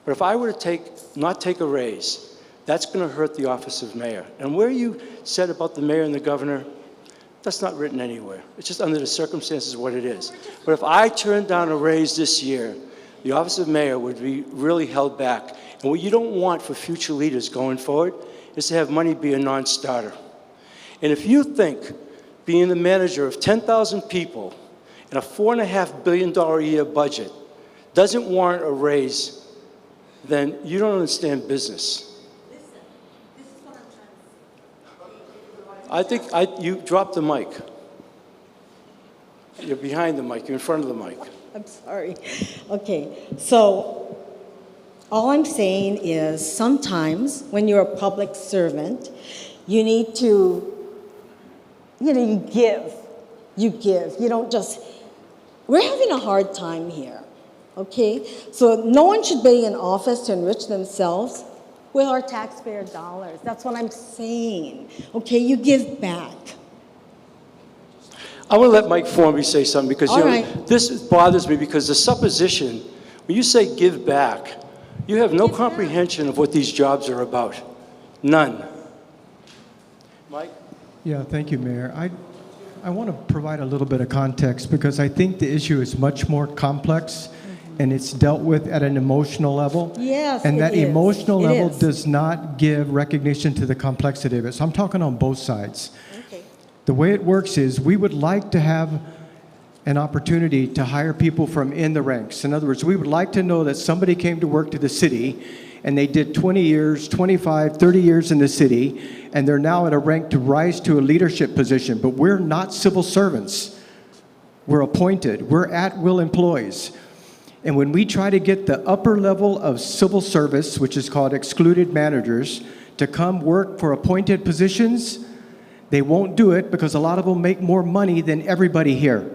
But if I were to not take a raise, that's going to hurt the office of mayor. And where you said about the mayor and the governor, that's not written anywhere. It's just under the circumstances what it is. But if I turned down a raise this year, the office of mayor would be really held back. And what you don't want for future leaders going forward is to have money be a non-starter. And if you think being the manager of 10,000 people and a $4.5 billion a year budget doesn't warrant a raise, then you don't understand business. I think you dropped the mic. You're behind the mic. You're in front of the mic. I'm sorry. Okay, so all I'm saying is sometimes when you're a public servant, you need to, you give. You give. You don't just, we're having a hard time here, okay? So no one should be in office to enrich themselves with our taxpayer dollars. That's what I'm saying. Okay, you give back. I want to let Mike Formby say something because this bothers me because the supposition, when you say give back, you have no comprehension of what these jobs are about. None. Mike? Yeah, thank you, Mayor. I want to provide a little bit of context because I think the issue is much more complex and it's dealt with at an emotional level. Yes, and that emotional level is. does not give recognition to the complexity of it. So I'm talking on both sides. Okay. The way it works is we would like to have an opportunity to hire people from in the ranks. In other words, we would like to know that somebody came to work to the city and they did 20 years, 25, 30 years in the city, and they're now at a rank to rise to a leadership position. But we're not civil servants. We're appointed. We're at-will employees. And when we try to get the upper level of civil service, which is called excluded managers, to come work for appointed positions, they won't do it because a lot of them make more money than everybody here.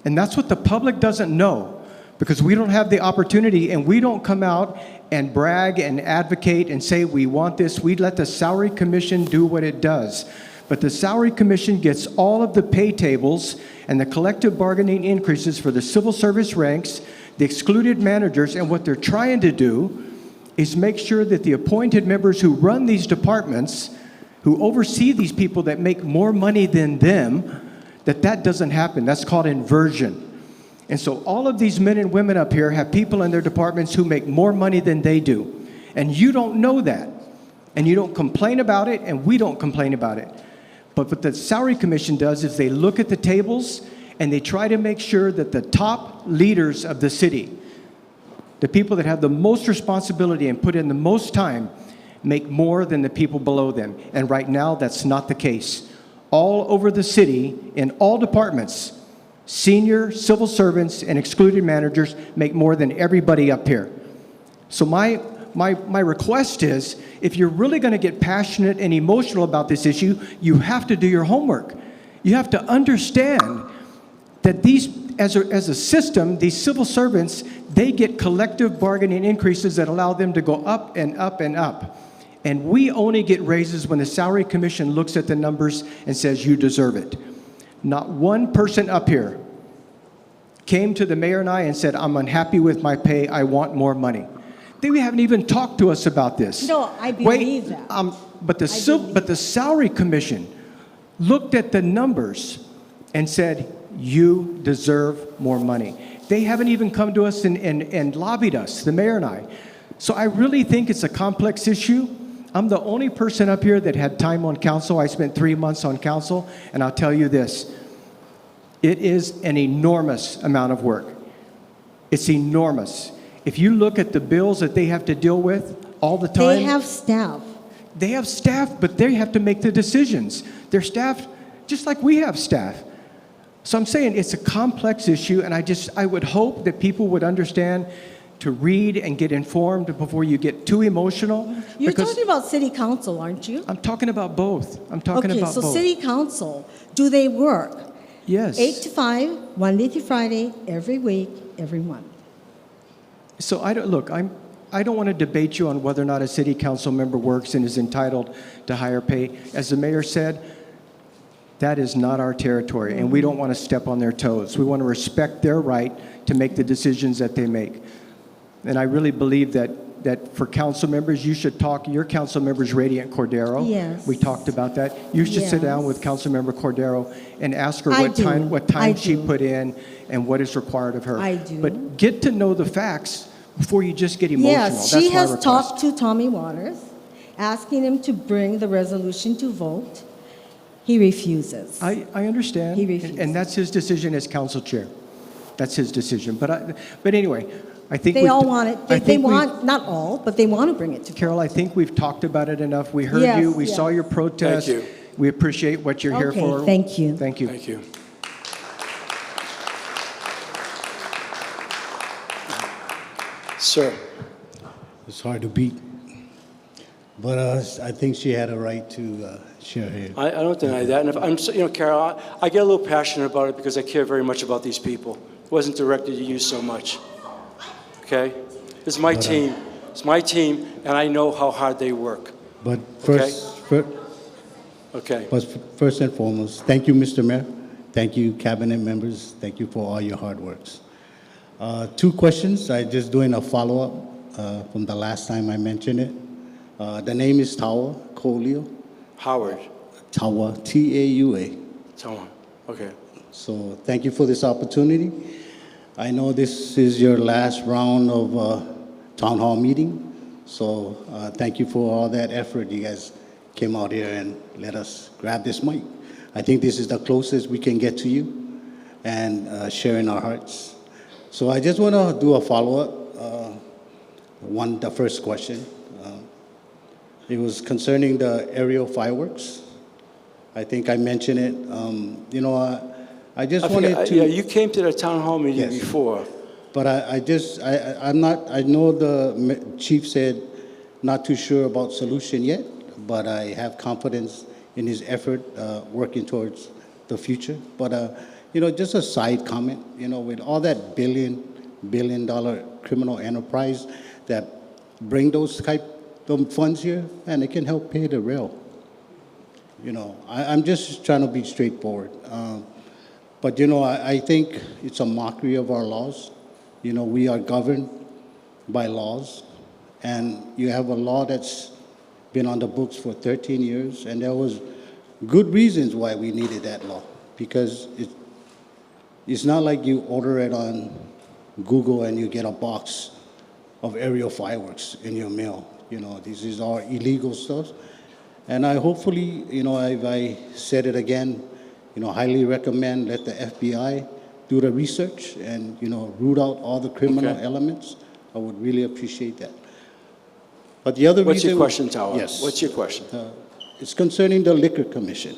And that's what the public doesn't know, because we don't have the opportunity and we don't come out and brag and advocate and say we want this. We let the Salary Commission do what it does. But the Salary Commission gets all of the pay tables and the collective bargaining increases for the civil service ranks, the excluded managers, and what they're trying to do is make sure that the appointed members who run these departments, who oversee these people that make more money than them, that doesn't happen. That's called inversion. And so all of these men and women up here have people in their departments who make more money than they do. And you don't know that. And you don't complain about it, and we don't complain about it. But what the Salary Commission does is they look at the tables and they try to make sure that the top leaders of the city, the people that have the most responsibility and put in the most time, make more than the people below them. And right now, that's not the case. All over the city, in all departments, senior civil servants and excluded managers make more than everybody up here. So my request is, if you're really going to get passionate and emotional about this issue, you have to do your homework. You have to understand that these, as a system, these civil servants, they get collective bargaining increases that allow them to go up and up and up. And we only get raises when the Salary Commission looks at the numbers and says, you deserve it. Not one person up here came to the mayor and I and said, I'm unhappy with my pay, I want more money. They haven't even talked to us about this. No, I believe that. But the Salary Commission looked at the numbers and said, you deserve more money. They haven't even come to us and lobbied us, the mayor and I. So I really think it's a complex issue. I'm the only person up here that had time on council. I spent 3 months on council, and I'll tell you this. It is an enormous amount of work. It's enormous. If you look at the bills that they have to deal with all the time. They have staff. They have staff, but they have to make the decisions. They're staff just like we have staff. So I'm saying it's a complex issue, and I would hope that people would understand to read and get informed before you get too emotional. You're talking about city council, aren't you? I'm talking about both. I'm talking about both. So city council, do they work? Yes. 8 to 5, Monday to Friday, every week, every month. So I don't want to debate you on whether or not a city council member works and is entitled to higher pay. As the mayor said, that is not our territory, and we don't want to step on their toes. We want to respect their right to make the decisions that they make. And I really believe that for council members, you should talk. Your council member is Radiant Cordero. Yes. We talked about that. You should sit down with council member Cordero and ask her what time she put in and what is required of her. I do. But get to know the facts before you just get emotional. Yes, she has talked to Tommy Waters, asking him to bring the resolution to vote. He refuses. I understand. He refuses. And that's his decision as council chair. That's his decision. But anyway, I think they all want it. They want, not all, but they want to bring it to Carol, I think we've talked about it enough. We heard you. We saw your protest. Thank you. We appreciate what you're here for. Thank you. Thank you. Thank you. Sir. It's hard to beat. But I think she had a right to share her. I don't deny that. And if I'm, Carol, I get a little passionate about it because I care very much about these people. It wasn't directed to you so much. Okay? This is my team. It's my team, and I know how hard they work. But first and foremost, thank you, Mr. Mayor. Thank you, cabinet members. Thank you for all your hard works. 2 questions. I'm just doing a follow-up from the last time I mentioned it. The name is Taua Kolio. Howard. Taua, T-A-U-A. Taua, okay. So thank you for this opportunity. I know this is your last round of town hall meeting. So thank you for all that effort. You guys came out here and let us grab this mic. I think this is the closest we can get to you. and sharing our hearts. So I just want to do a follow-up. The first question. It was concerning the aerial fireworks. I think I mentioned it. I just wanted to. Yeah, you came to the town hall meeting Yes. before. But I'm not, I know the chief said not too sure about solution yet, but I have confidence in his effort working towards the future. But, just a side comment, with all that billion dollar criminal enterprise that bring those type of funds here, and it can help pay the rail. I'm just trying to be straightforward. But, I think it's a mockery of our laws. We are governed by laws, and you have a law that's been on the books for 13 years, and there was good reasons why we needed that law, because it's not like you order it on Google and you get a box of aerial fireworks in your mail. This is all illegal stuff. And I hopefully, if I said it again, highly recommend let the FBI do the research and, root out all the criminal elements. I would really appreciate that. But the other What's reason... your question, Tawa? Yes. What's your question? It's concerning the Liquor Commission.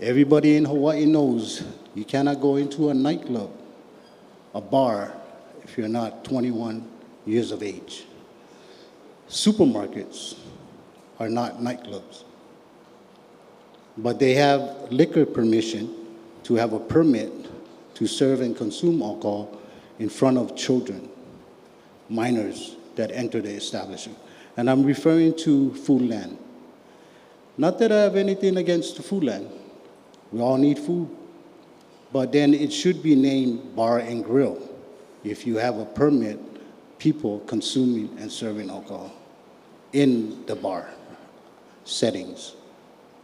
Everybody in Hawaii knows you cannot go into a nightclub, a bar, if you're not 21 years of age. Supermarkets are not nightclubs. But they have liquor permission to have a permit to serve and consume alcohol in front of children, minors that enter the establishment. And I'm referring to Foodland. Not that I have anything against the Foodland. We all need food. But then it should be named Bar and Grill if you have a permit, people consuming and serving alcohol in the bar settings.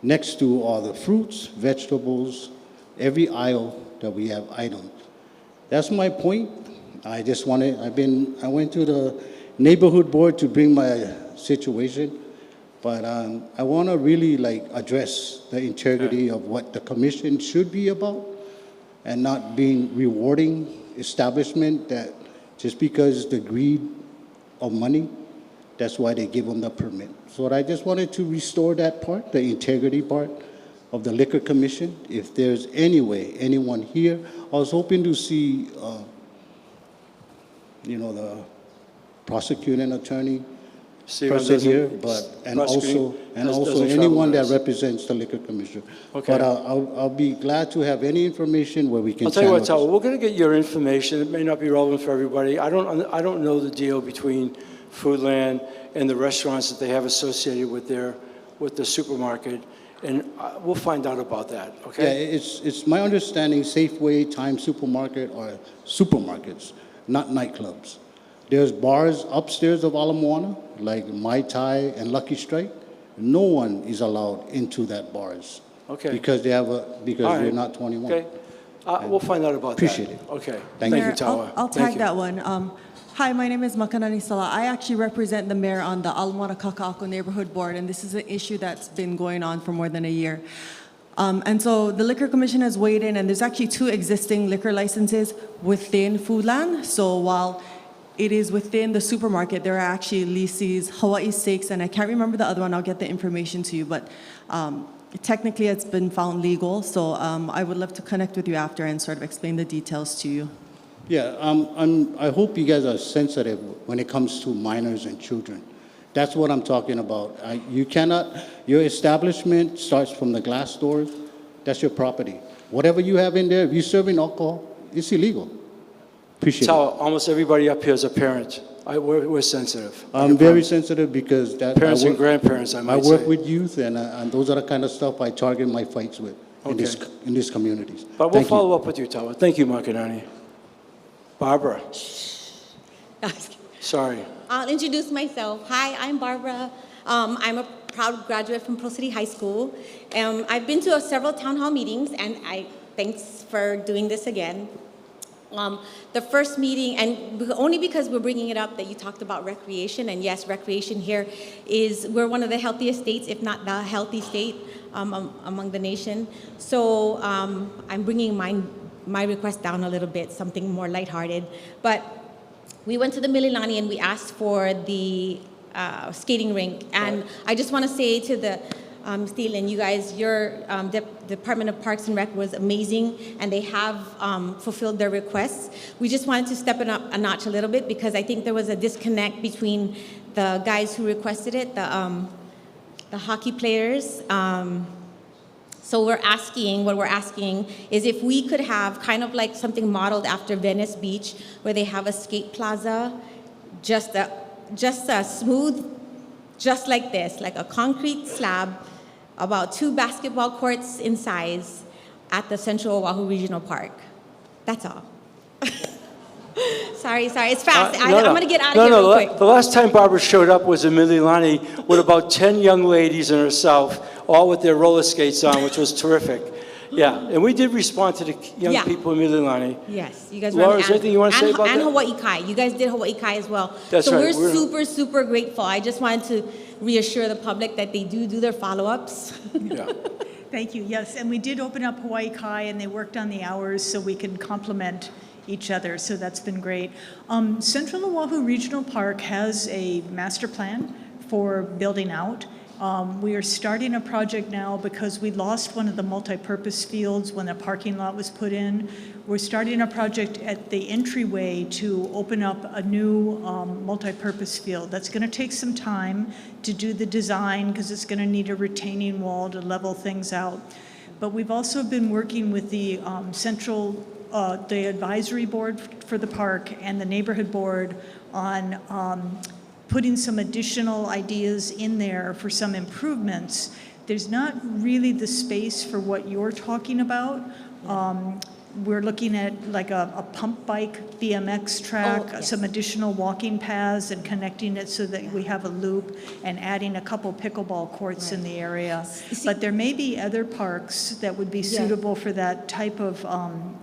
Next to all the fruits, vegetables, every aisle that we have items. That's my point. I just wanted, I went to the neighborhood board to bring my situation, but I want to really address the integrity of what the commission should be about and not being rewarding establishment that just because the greed of money, that's why they give them the permit. So I just wanted to restore that part, the integrity part of the Liquor Commission. If there's any way, anyone here, I was hoping to see, the prosecuting attorney person here, and also anyone that represents the Liquor Commission. Okay. But I'll be glad to have any information where we can. I'll tell you what, channel Tawa, we're going to get your information. It may not be relevant for everybody. I don't know the deal between Foodland and the restaurants that they have associated with the supermarket, and we'll find out about that. Okay. Yeah, it's my understanding Safeway, Time Supermarket are supermarkets, not nightclubs. There's bars upstairs of Ala Moana, like Mai Tai and Lucky Strike. No one is allowed into that bars. Okay. Because they're not 21. Okay. We'll find out about Appreciate that. it. Okay. Thank Thank you. you, Tawa. I'll Thank tag you. that one. Hi, my name is Makanani Sala. I actually represent the mayor on the Ala Moana Kaka'ako neighborhood board, and this is an issue that's been going on for more than a year. And so the Liquor Commission has weighed in, and there's actually 2 existing liquor licenses within Foodland. So while it is within the supermarket, there are actually leases, Hawaii Steaks, and I can't remember the other one. I'll get the information to you, but technically it's been found legal. So I would love to connect with you after and sort of explain the details to you. Yeah, I hope you guys are sensitive when it comes to minors and children. That's what I'm talking about. Your establishment starts from the glass doors. That's your property. Whatever you have in there, if you're serving alcohol, it's illegal. Appreciate it. Almost everybody up here is a parent. We're sensitive. I'm very sensitive because Parents and grandparents, I might I work say. with youth, and those are the kind of stuff I target my fights with in these communities. But we'll Thank you. follow up with you, Tawa. Thank you, Makanani. Barbara. Sorry. I'll introduce myself. Hi, I'm Barbara. I'm a proud graduate from Pearl City High School. I've been to several town hall meetings, and thanks for doing this again. The first meeting, and only because we're bringing it up that you talked about recreation, and yes, recreation here we're one of the healthiest states, if not the healthy state among the nation. So I'm bringing mine my request down a little bit, something more lighthearted. But we went to the Mililani and we asked for the skating rink. And I just want to say to the Steele, you guys, your Department of Parks and Rec was amazing, and they have fulfilled their requests. We just wanted to step it up a notch a little bit because I think there was a disconnect between the guys who requested it, the hockey players. So what we're asking is if we could have kind of like something modeled after Venice Beach, where they have a skate plaza, just a smooth, just like this, like a concrete slab, about 2 basketball courts in size at the Central Oahu Regional Park. That's all. Sorry, it's fast. I'm going to get out of here real quick. The last time Barbara showed up was in Mililani with about 10 young ladies and herself, all with their roller skates on, which was terrific. Yeah, and we did respond to the young people in Mililani. Yes, you guys Laura, is there anything you want to say about that? And Hawaii Kai. You guys did Hawaii Kai as well. That's so right. we're super, super grateful. I just wanted to reassure the public that they do their follow-ups. Yeah. Thank you. Yes, and we did open up Hawaii Kai, and they worked on the hours so we can complement each other. So that's been great. Central Oahu Regional Park has a master plan for building out. We are starting a project now because we lost one of the multi-purpose fields when the parking lot was put in. We're starting a project at the entryway to open up a new multi-purpose field. That's going to take some time to do the design because it's going to need a retaining wall to level things out. But we've also been working with the the advisory board for the park and the neighborhood board on putting some additional ideas in there for some improvements. There's not really the space for what you're talking about. We're looking at like a pump bike BMX track, some additional walking paths and connecting it so that we have a loop and adding a couple pickleball courts in the area. But there may be other parks that would be suitable for that type of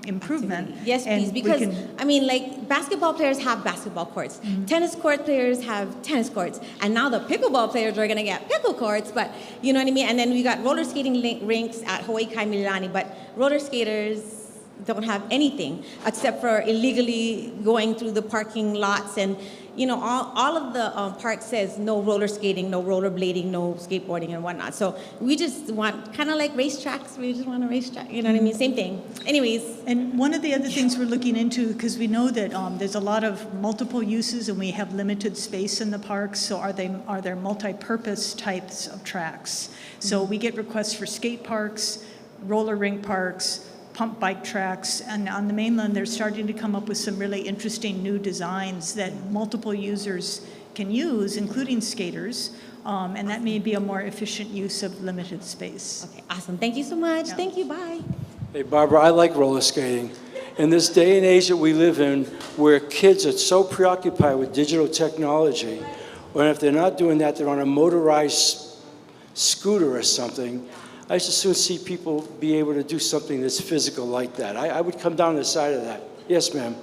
improvement. Yes, please, because I mean, like basketball players have basketball courts, tennis court players have tennis courts, and now the pickleball players are going to get pickle courts. But you know what I mean. And then we got roller skating rinks at Hawaii Kai Mililani, but roller skaters don't have anything except for illegally going through the parking lots, and you know all of the park says no roller skating, no roller blading, no skateboarding and whatnot. So we just want kind of like racetracks. We just want a racetrack. You know what I mean? Same thing. Anyways. And one of the other things we're looking into, because we know that there's a lot of multiple uses and we have limited space in the parks. So are there multi-purpose types of tracks? So we get requests for skate parks, roller rink parks, pump bike tracks, and on the mainland they're starting to come up with some really interesting new designs that multiple users can use, including skaters, and that may be a more efficient use of limited space. Okay, awesome. Thank you so much. Yeah. Thank you. Bye. Hey, Barbara, I like roller skating. In this day and age that we live in, where kids are so preoccupied with digital technology, or if they're not doing that, they're on a motorized scooter or something, I just as soon see people be able to do something that's physical like that. I would come down the side of that. Yes, ma'am.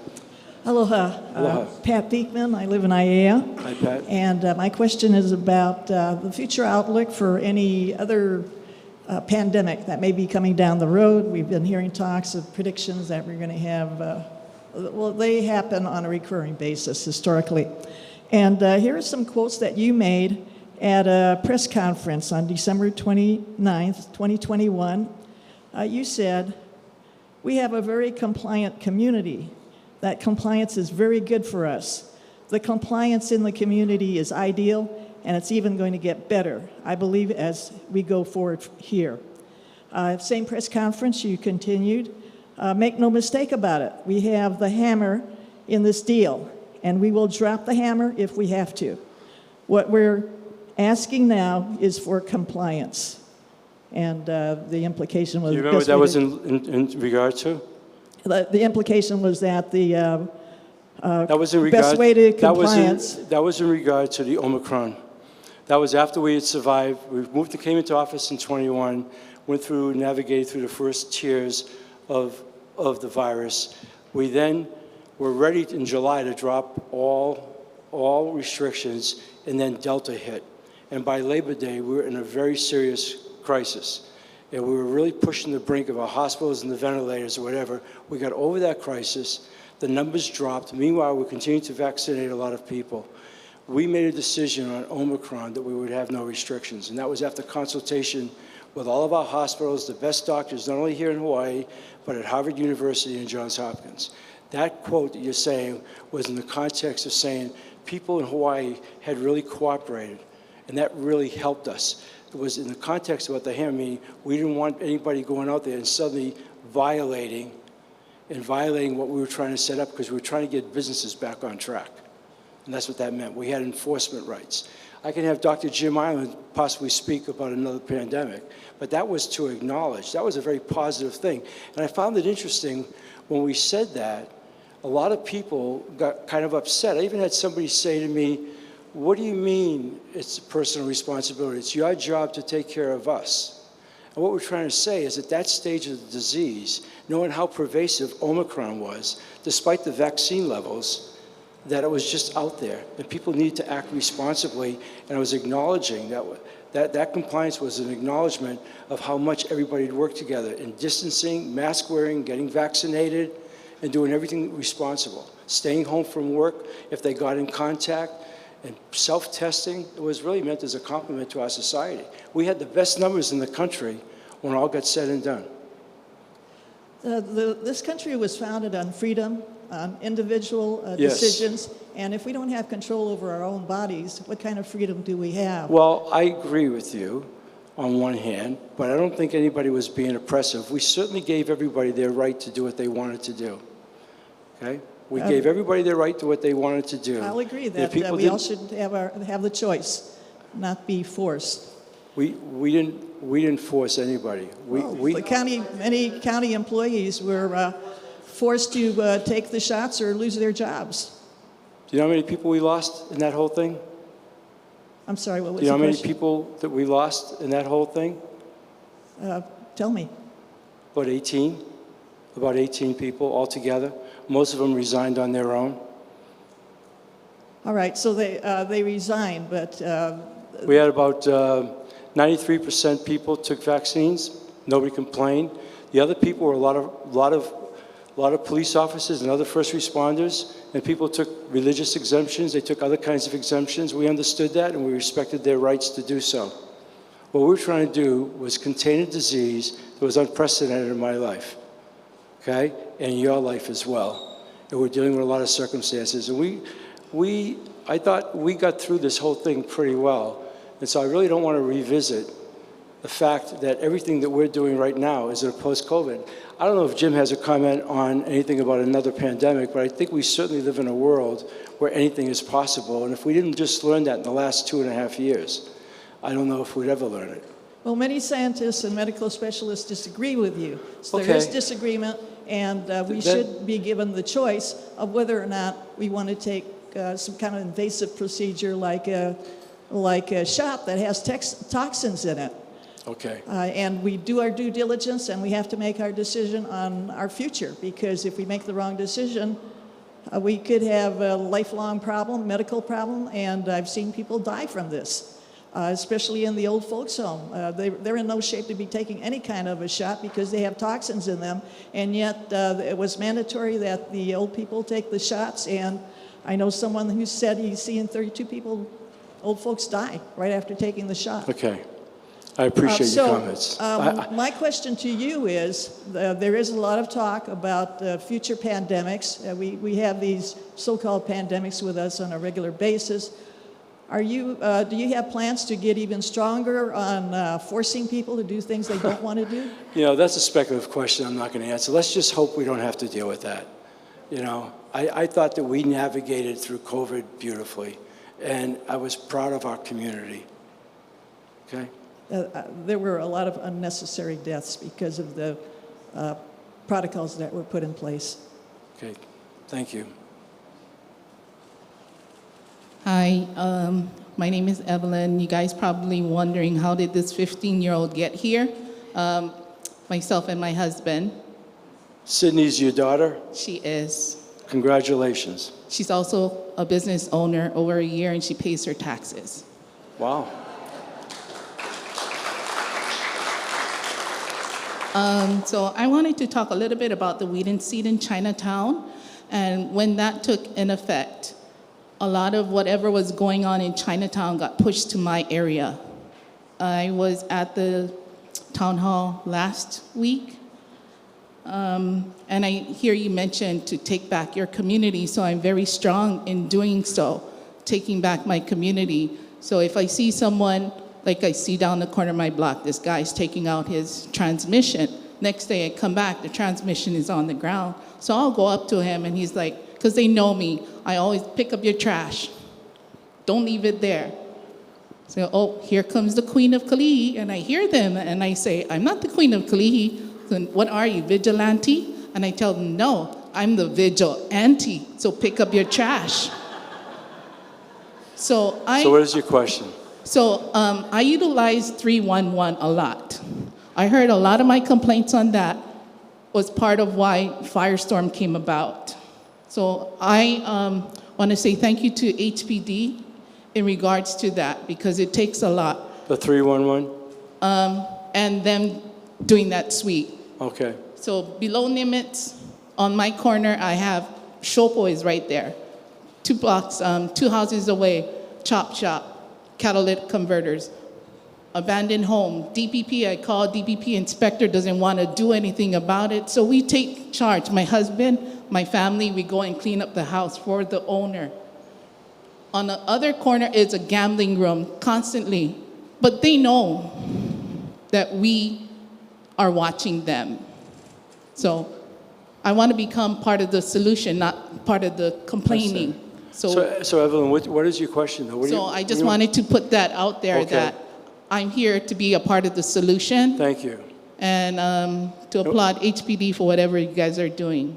Aloha. Aloha. Pat Beekman. I live in Aiea. Hi, Pat. And my question is about the future outlook for any other pandemic that may be coming down the road. We've been hearing talks of predictions that we're going to have, well, they happen on a recurring basis historically. And here are some quotes that you made at a press conference on December 29th, 2021. You said, "We have a very compliant community. That compliance is very good for us. The compliance in the community is ideal, and it's even going to get better, I believe, as we go forward here." Same press conference, you continued, "Make no mistake about it. We have the hammer in this deal, and we will drop the hammer if we have to. What we're asking now is for compliance." And the implication was... Do you remember what that was in regard to? The implication was that the that was in regard, best way to compliance... That was in regard to the Omicron. That was after we had survived. We came into office in 21, navigated through the first tiers of the virus. We then were ready in July to drop all restrictions, and then Delta hit. And by Labor Day, we were in a very serious crisis. and we were really pushing the brink of our hospitals and the ventilators or whatever. We got over that crisis. The numbers dropped. Meanwhile, we continued to vaccinate a lot of people. We made a decision on Omicron that we would have no restrictions, and that was after consultation with all of our hospitals, the best doctors, not only here in Hawaii, but at Harvard University and Johns Hopkins. That quote that you're saying was in the context of saying people in Hawaii had really cooperated, and that really helped us. It was in the context about the ham meeting. We didn't want anybody going out there and suddenly violating what we were trying to set up, because we were trying to get businesses back on track. And that's what that meant. We had enforcement rights. I can have Dr. Jim Island possibly speak about another pandemic, but that was to acknowledge. That was a very positive thing. And I found it interesting when we said that, a lot of people got kind of upset. I even had somebody say to me, what do you mean it's a personal responsibility? It's your job to take care of us. And what we're trying to say is at that stage of the disease, knowing how pervasive Omicron was, despite the vaccine levels, that it was just out there, and people need to act responsibly. And I was acknowledging that compliance was an acknowledgement of how much everybody had worked together in distancing, mask wearing, getting vaccinated, and doing everything responsible. Staying home from work if they got in contact, and self-testing. It was really meant as a compliment to our society. We had the best numbers in the country when all got said and done. This country was founded on freedom, on individual Yes. decisions, and if we don't have control over our own bodies, what kind of freedom do we have? Well, I agree with you on one hand, but I don't think anybody was being oppressive. We certainly gave everybody their right to do what they wanted to do. Okay? We gave everybody their right to what they wanted to do. I'll agree If that people we all didn't- should have the choice, not be forced. We didn't force anybody. Many county employees were forced to take the shots or lose their jobs. Do you know how many people we lost in that whole thing? I'm sorry, what was Do you know the how many question? people that we lost in that whole thing? Tell me. About 18 people altogether. Most of them resigned on their own. All right, so they resigned, but We had about 93% people took vaccines. Nobody complained. The other people were a lot of police officers and other first responders, and people took religious exemptions. They took other kinds of exemptions. We understood that, and we respected their rights to do so. What we were trying to do was contain a disease that was unprecedented in my life, okay, and in your life as well. And we're dealing with a lot of circumstances, and I thought we got through this whole thing pretty well. And so I really don't want to revisit the fact that everything that we're doing right now is in a post-COVID. I don't know if Jim has a comment on anything about another pandemic, but I think we certainly live in a world where anything is possible. And if we didn't just learn that in the last 2.5 years, I don't know if we'd ever learn it. well, many scientists and medical specialists disagree with you. So there Okay. is disagreement, and we Then- should be given the choice of whether or not we want to take some kind of invasive procedure like a shot that has toxins in it. Okay. And we do our due diligence, and we have to make our decision on our future, because if we make the wrong decision, we could have a lifelong problem, medical problem, and I've seen people die from this, especially in the old folks' home. They're in no shape to be taking any kind of a shot because they have toxins in them, and yet it was mandatory that the old people take the shots, and I know someone who said he's seen 32 people, old folks, die right after taking the shot. Okay. I appreciate your comments. My question to you is, there is a lot of talk about future pandemics. We have these so-called pandemics with us on a regular basis. Do you have plans to get even stronger on forcing people to do things they don't want to do? You know, that's a speculative question I'm not going to answer. Let's just hope we don't have to deal with that. You know, I thought that we navigated through COVID beautifully, and I was proud of our community. Okay? There were a lot of unnecessary deaths because of the protocols that were put in place. Okay, thank you. Hi, my name is Evelyn. You guys probably wondering, how did this 15-year-old get here? Myself and my husband. Sydney's your daughter? She is. Congratulations. She's also a business owner over a year, and she pays her taxes. Wow. So I wanted to talk a little bit about the weed and seed in Chinatown. And when that took in effect, a lot of whatever was going on in Chinatown got pushed to my area. I was at the town hall last week, and I hear you mention to take back your community, so I'm very strong in doing so, taking back my community. So if I see someone, like I see down the corner of my block, this guy's taking out his transmission. Next day I come back, the transmission is on the ground. So I'll go up to him and he's like, because they know me, I always pick up your trash. Don't leave it there. So, oh, here comes the Queen of Kalihi, and I hear them and I say, I'm not the Queen of Kalihi. Then what are you, vigilante? And I tell them, no, I'm the vigilante, so pick up your trash. So what is your question? So I utilize 311 a lot. I heard a lot of my complaints on that was part of why Firestorm came about. So I want to say thank you to HPD in regards to that, because it takes a lot. The 311? And them doing that sweep. Okay. So below Nimitz, on my corner, I have Shopo is right there. 2 blocks, 2 houses away, chop shop, catalytic converters. Abandoned home, DPP, I call DPP, inspector doesn't want to do anything about it. So we take charge. My husband, my family, we go and clean up the house for the owner. On the other corner is a gambling room constantly, but they know that we are watching them. So I want to become part of the solution, not part of the complaining. So Evelyn, what is your question though? So I just wanted to put that out there, that I'm here to be a part of the solution. Thank you. And to applaud HPD for whatever you guys are doing.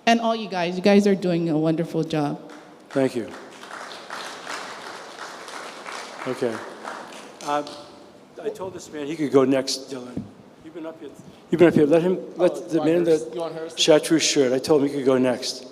And all you guys are doing a wonderful job. Thank you. Okay. I told this man he could go next, Dylan. You've been up here. Let the man in the chartreuse shirt. I told him he could go next.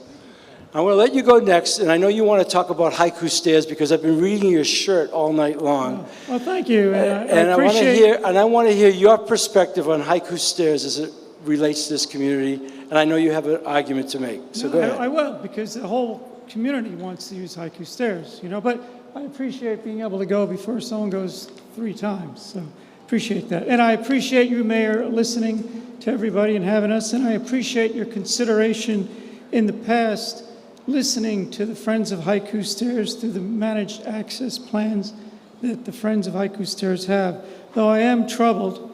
I'm going to let you go next, and I know you want to talk about haiku stairs because I've been reading your shirt all night long. Well, thank you. And I want to hear your perspective on haiku stairs as it relates to this community, and I know you have an argument to make. So go ahead. I will, because the whole community wants to use haiku stairs, but I appreciate being able to go before someone goes 3 times, so appreciate that. And I appreciate you, Mayor, listening to everybody and having us, and I appreciate your consideration in the past, listening to the Friends of Haiku Stairs through the managed access plans that the Friends of Haiku Stairs have. Though I am troubled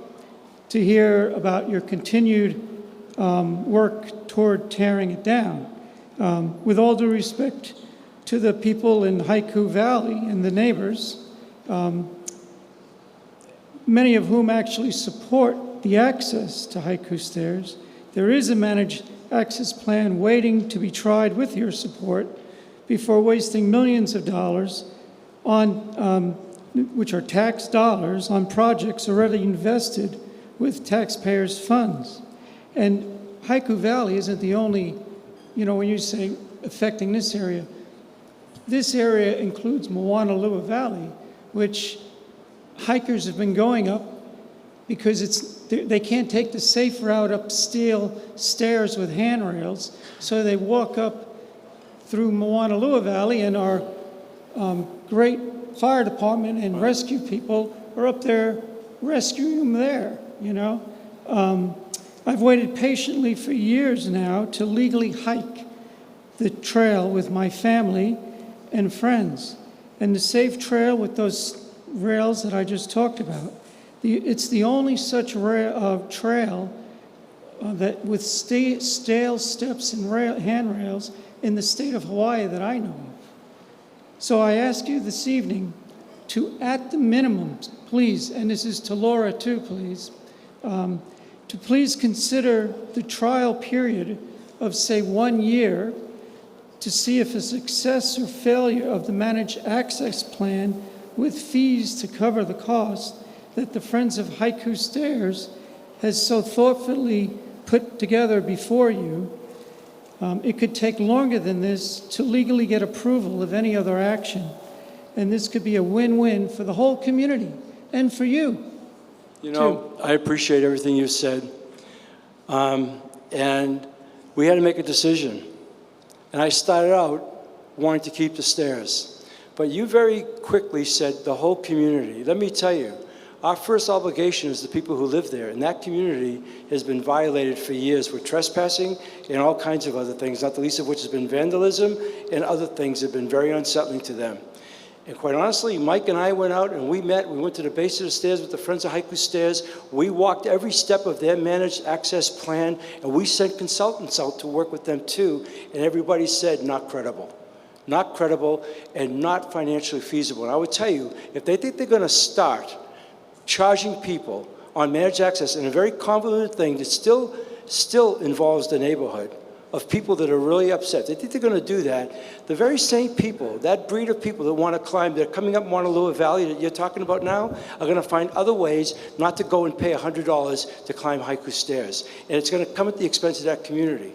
to hear about your continued work toward tearing it down. With all due respect to the people in Haiku Valley and the neighbors, many of whom actually support the access to Haiku Stairs, there is a managed access plan waiting to be tried with your support before wasting millions of dollars on, which are tax dollars, on projects already invested with taxpayers' funds. And Haiku Valley isn't the only, when you say affecting this area includes Moanalua Valley, which hikers have been going up because they can't take the safe route up steel stairs with handrails, so they walk up through Moanalua Valley, and our great fire department and rescue people are up there rescuing them there, I've waited patiently for years now to legally hike the trail with my family and friends, and the safe trail with those rails that I just talked about. It's the only such trail that with stale steps and handrails in the state of Hawaii that I know of. So I ask you this evening to, at the minimum, please, and this is to Laura too, please, to please consider the trial period of, say, 1 year to see if a success or failure of the managed access plan with fees to cover the cost that the Friends of Haiku Stairs has so thoughtfully put together before you. It could take longer than this to legally get approval of any other action. And this could be a win-win for the whole community and for you. I appreciate everything you said. And we had to make a decision. And I started out wanting to keep the stairs. But you very quickly said the whole community. Let me tell you, our first obligation is the people who live there, and that community has been violated for years with trespassing and all kinds of other things, not the least of which has been vandalism and other things that have been very unsettling to them. And quite honestly, Mike and I went out and we went to the base of the stairs with the Friends of Haiku Stairs. We walked every step of their managed access plan, and we sent consultants out to work with them too, and everybody said not credible. Not credible and not financially feasible. And I would tell you, if they think they're going to start charging people on managed access in a very convoluted thing that still involves the neighborhood of people that are really upset. They think they're going to do that. The very same people, that breed of people that want to climb, they're coming up Moanalua Valley that you're talking about now, are going to find other ways not to go and pay $100 to climb Haiku Stairs. And it's going to come at the expense of that community.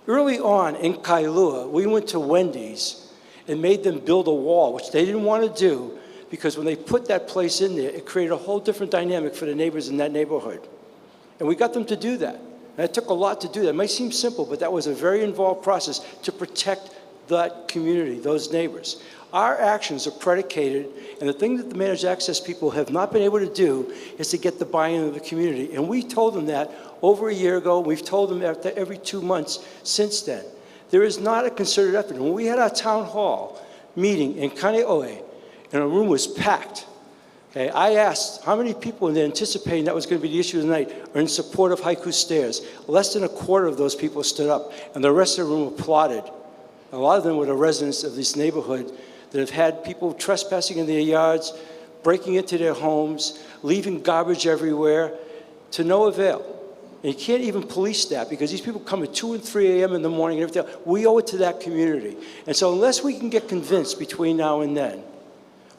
Early on in Kailua, we went to Wendy's and made them build a wall, which they didn't want to do, because when they put that place in there, it created a whole different dynamic for the neighbors in that neighborhood. And we got them to do that. And it took a lot to do that. It might seem simple, but that was a very involved process to protect that community, those neighbors. Our actions are predicated, and the thing that the managed access people have not been able to do is to get the buy-in of the community. And we told them that over a year ago. We've told them that every 2 months since then. There is not a concerted effort. When we had our town hall meeting in Kaneohe, and a room was packed. Okay, I asked how many people, and they're anticipating that was going to be the issue tonight, are in support of Haiku Stairs. Less than a quarter of those people stood up, and the rest of the room applauded. A lot of them were the residents of this neighborhood that have had people trespassing in their yards, breaking into their homes, leaving garbage everywhere, to no avail. And you can't even police that because these people come at 2 and 3 a.m. in the morning and everything. We owe it to that community. And so unless we can get convinced between now and then,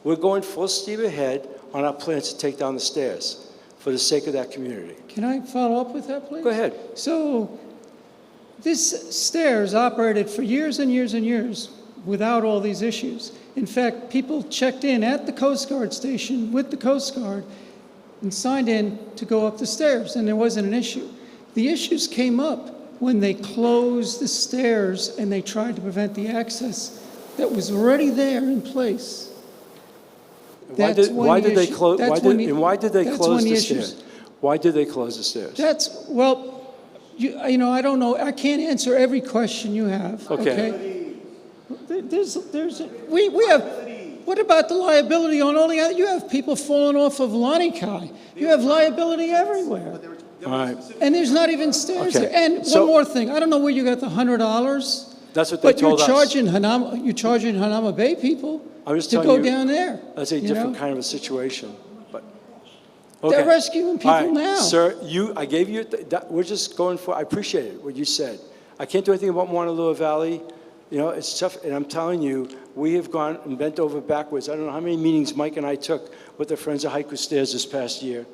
we're going full steam ahead on our plans to take down the stairs for the sake of that community. Can I follow up with that, please? Go ahead. So this stairs operated for years and years and years without all these issues. In fact, people checked in at the Coast Guard station with the Coast Guard and signed in to go up the stairs, and there wasn't an issue. The issues came up when they closed the stairs and they tried to prevent the access that was already there in place. Why did they close the stairs? Why did they close the stairs? You know, I don't know. I can't answer every question you have. Okay. We have. What about the liability on all the other? You have people falling off of Lanikai. You have liability everywhere. All right. And there's not even stairs there. And one more thing. I don't know where you got the $100. That's what they told us. But you're charging Hanama Bay people to go down there. That's a different kind of a situation. But okay. They're rescuing people now. Sir, I gave you, we're just going for, I appreciate it, what you said. I can't do anything about Moanalua Valley. You know, it's tough, and I'm telling you, we have gone and bent over backwards. I don't know how many meetings Mike and I took with the Friends of Haiku Stairs this past year.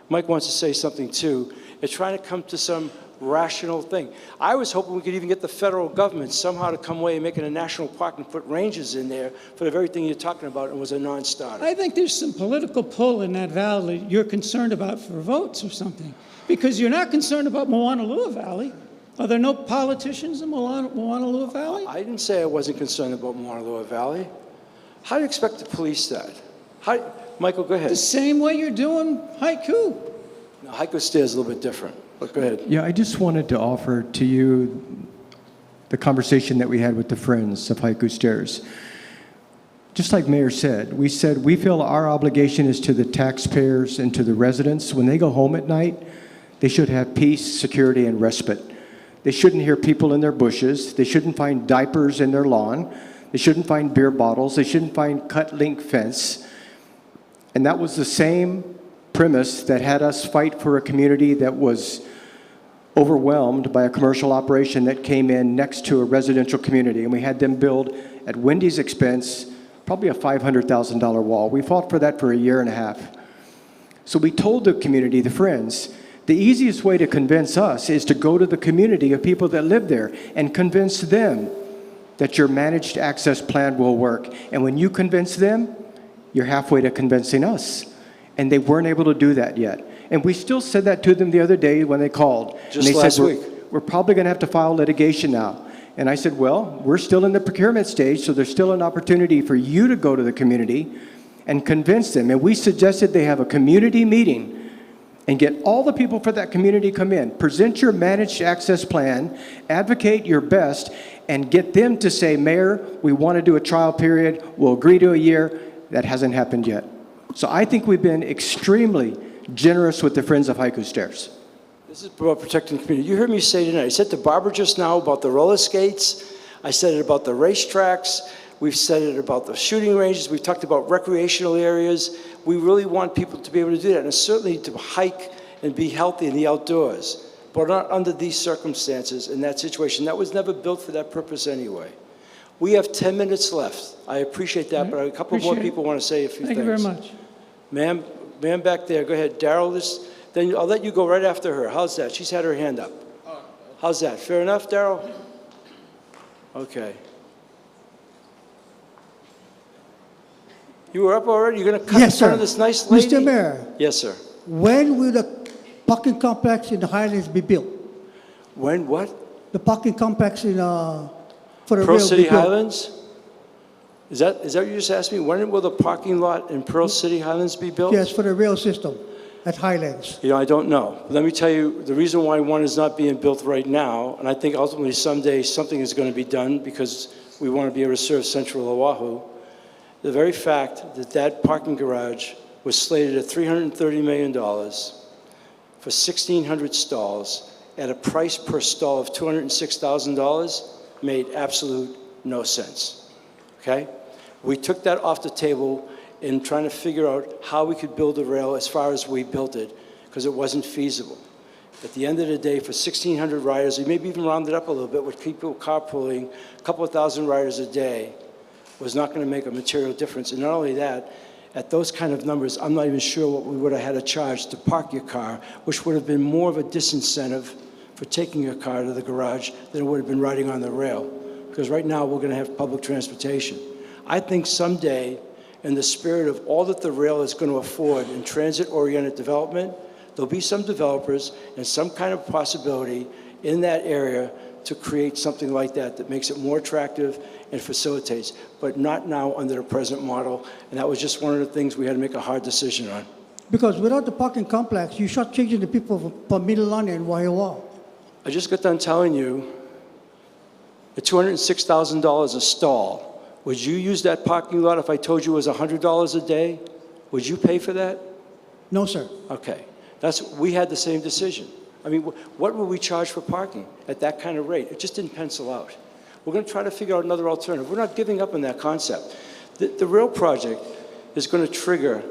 Mike wants to say something too. They're trying to come to some rational thing. I was hoping we could even get the federal government somehow to come away and make it a national park and put rangers in there for the very thing you're talking about, and was a non-starter. I think there's some political pull in that valley you're concerned about for votes or something, because you're not concerned about Moanalua Valley. Are there no politicians in Moanalua Valley? I didn't say I wasn't concerned about Moanalua Valley. How do you expect to police that? Michael, go ahead. The same way you're doing Haiku. No, Haiku Stairs is a little bit different, but go ahead. Yeah, I just wanted to offer to you the conversation that we had with the Friends of Haiku Stairs. Just like Mayor said, we feel our obligation is to the taxpayers and to the residents. When they go home at night, they should have peace, security, and respite. They shouldn't hear people in their bushes. They shouldn't find diapers in their lawn. They shouldn't find beer bottles. They shouldn't find cut-link fence. And that was the same premise that had us fight for a community that was overwhelmed by a commercial operation that came in next to a residential community. And we had them build, at Wendy's expense, probably a $500,000 wall. We fought for that for a year and a half. So we told the community, the Friends, the easiest way to convince us is to go to the community of people that live there and convince them that your managed access plan will work. And when you convince them, you're halfway to convincing us. And they weren't able to do that yet. And we still said that to them the other day when they called. Just and they last said, week. We're probably going to have to file litigation now. And I said, well, we're still in the procurement stage, so there's still an opportunity for you to go to the community and convince them. And we suggested they have a community meeting and get all the people for that community come in. Present your managed access plan, advocate your best, and get them to say, Mayor, we want to do a trial period. We'll agree to a year. That hasn't happened yet. So I think we've been extremely generous with the Friends of Haiku Stairs. This is about protecting the community. You heard me say tonight, I said to Barbara just now about the roller skates. I said it about the racetracks. We've said it about the shooting ranges. We've talked about recreational areas. We really want people to be able to do that, and certainly to hike and be healthy in the outdoors, but not under these circumstances in that situation. That was never built for that purpose anyway. We have 10 minutes left. I appreciate that, but a couple more people want to say a few things. Thank you very much. Ma'am back there, go ahead. Daryl, then I'll let you go right after her. How's that? She's had her hand up. How's that? Fair enough, Daryl? Okay. You were up already? You're going to cut in front of this nice lady? Mr. Mayor. Yes, sir. When will the parking complex in the Highlands be built? When what? The parking complex in for the Pearl rail City be built. Highlands? Is that what you just asked me? When will the parking lot in Pearl City Highlands be built? Yes, for the rail system at Highlands. You know, I don't know. Let me tell you, the reason why one is not being built right now, and I think ultimately someday something is going to be done because we want to be able to serve Central Oahu, the very fact that that parking garage was slated at $330 million for 1,600 stalls at a price per stall of $206,000 made absolute no sense, okay? We took that off the table in trying to figure out how we could build a rail as far as we built it, because it wasn't feasible. At the end of the day, for 1,600 riders, or maybe even round it up a little bit with people carpooling, a couple of thousand riders a day was not going to make a material difference. And not only that, at those kind of numbers, I'm not even sure what we would have had to charge to park your car, which would have been more of a disincentive for taking your car to the garage than it would have been riding on the rail. Because right now, we're going to have public transportation. I think someday, in the spirit of all that the rail is going to afford in transit-oriented development, there'll be some developers and some kind of possibility in that area to create something like that that makes it more attractive and facilitates, but not now under the present model. And that was just one of the things we had to make a hard decision on. Because without the parking complex, you start changing the people from Middle London and Waiawa. I just got done telling you, at $206,000 a stall, would you use that parking lot if I told you it was $100 a day? Would you pay for that? No, sir. Okay. We had the same decision. I mean, what would we charge for parking at that kind of rate? It just didn't pencil out. We're going to try to figure out another alternative. We're not giving up on that concept. The rail project is going to trigger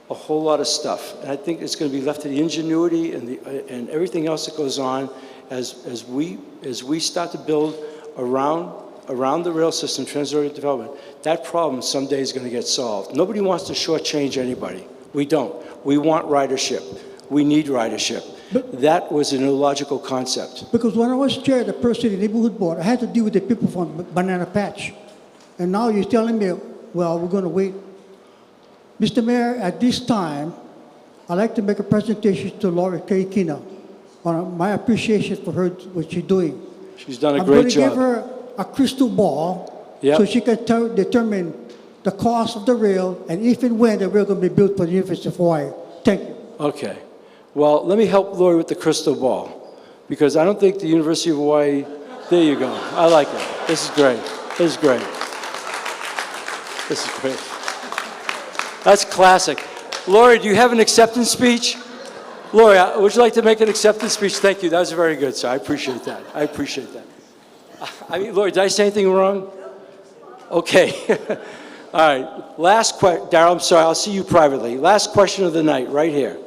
a whole lot of stuff. And I think it's going to be left to the ingenuity and everything else that goes on as we start to build around the rail system, transit development. That problem someday is going to get solved. Nobody wants to shortchange anybody. We don't. We want ridership. We need ridership. That was an illogical concept. Because when I was chair of the Pearl City Neighborhood Board, I had to deal with the people from Banana Patch. And now you're telling me, well, we're going to wait. Mr. Mayor, at this time, I'd like to make a presentation to Laura Keikina on my appreciation for her, what she's doing. She's done a great job. I'm going to give her a crystal ball so she can determine the cost of the rail and if and when the rail is going to be built for the University of Hawaii. Thank you. Okay. Well, let me help Lori with the crystal ball, because I don't think the University of Hawaii, there you go. I like it. This is great. This is great. This is great. That's classic. Lori, do you have an acceptance speech? Lori, would you like to make an acceptance speech? Thank you. That was very good, sir. I appreciate that. I appreciate that. I mean, Lori, did I say anything wrong? Okay. All right. Last question. Darryl, I'm sorry. I'll see you privately. Last question of the night, right here.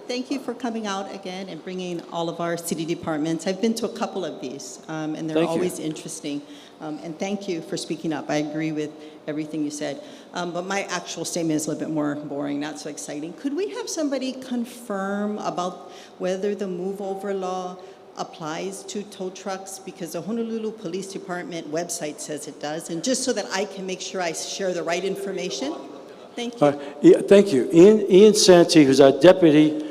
Thank you for coming out again and bringing all of our city departments. I've been to a couple of these, and they're always interesting. And thank you for speaking up. I agree with everything you said. But my actual statement is a little bit more boring, not so exciting. Could we have somebody confirm about whether the move-over law applies to tow trucks? Because the Honolulu Police Department website says it does. And just so that I can make sure I share the right information. Thank you. Yeah, thank you. Ian Santee, who's our deputy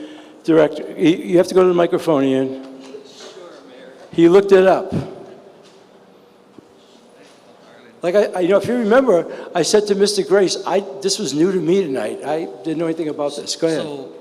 director. You have to go to the microphone, Ian. He looked it up. Like if you remember, I said to Mr. Grace, this was new to me tonight. I didn't know anything about this. Go ahead. So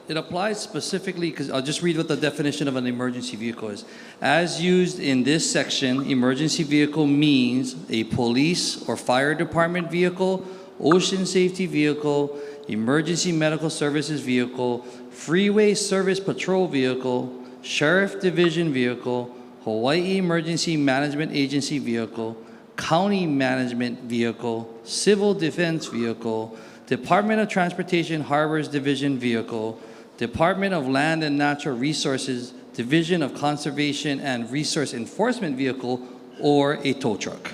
it applies specifically, because I'll just read what the definition of an emergency vehicle is. As used in this section, emergency vehicle means a police or fire department vehicle, ocean safety vehicle, emergency medical services vehicle, freeway service patrol vehicle, sheriff division vehicle, Hawaii Emergency Management Agency vehicle, county management vehicle, civil defense vehicle, Department of Transportation Harbors Division vehicle, Department of Land and Natural Resources Division of Conservation and Resource Enforcement vehicle, or a tow truck.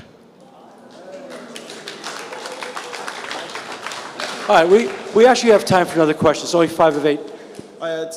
All right, we actually have time for another question. It's only 5 of 8.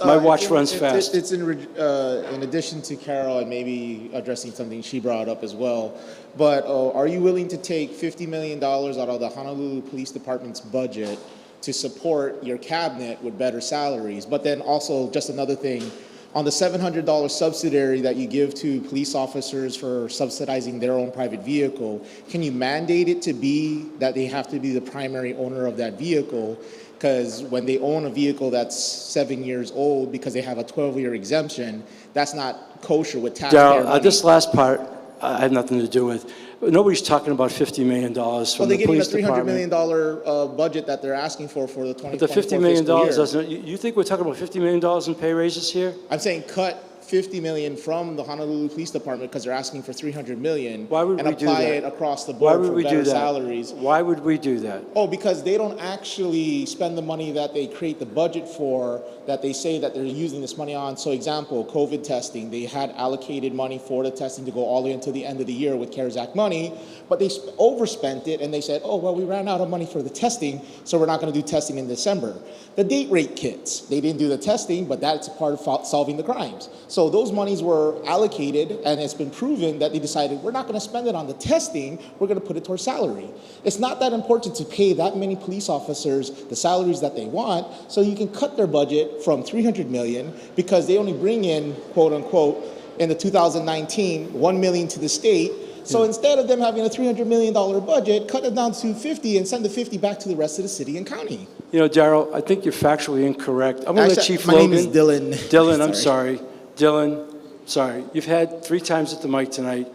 My watch runs fast. It's in addition to Carol and maybe addressing something she brought up as well. But are you willing to take $50 million out of the Honolulu Police Department's budget to support your cabinet with better salaries? But then also, just another thing, on the $700 subsidiary that you give to police officers for subsidizing their own private vehicle, can you mandate it to be that they have to be the primary owner of that vehicle? Because when they own a vehicle that's 7 years old because they have a 12-year exemption, that's not kosher with taxpayer money. This last part I have nothing to do with. Nobody's talking about $50 million from the police department. Well, they're getting a $300 million budget that they're asking for the 2024 But the $50 million doesn't. You think we're talking about $50 million in pay raises here? I'm saying cut $50 million from the Honolulu Police Department because they're asking for $300 million. Why would and we do apply that? it across the Why board would for we better do that? salaries. Why would we do that? Oh, because they don't actually spend the money that they create the budget for, that they say that they're using this money on. So example, COVID testing, they had allocated money for the testing to go all the way until the end of the year with CARES Act money, but they overspent it and they said, oh, well, we ran out of money for the testing, so we're not gonna do testing in December. The date rape kits, they didn't do the testing, but that's a part of solving the crimes. So those monies were allocated, and it's been proven that they decided we're not going to spend it on the testing, we're going to put it towards salary. It's not that important to pay that many police officers the salaries that they want, so you can cut their budget from $300 million because they only bring in, quote unquote, in the 2019, $1 million to the state. So instead of them having a $300 million budget, cut it down to 50 and send the 50 back to the rest of the city and county. You know, Darryl, I think you're factually incorrect. I'm going to let Chief Logan. My name is Dylan. Dylan, I'm sorry. Dylan, sorry. You've had 3 times at the mic tonight.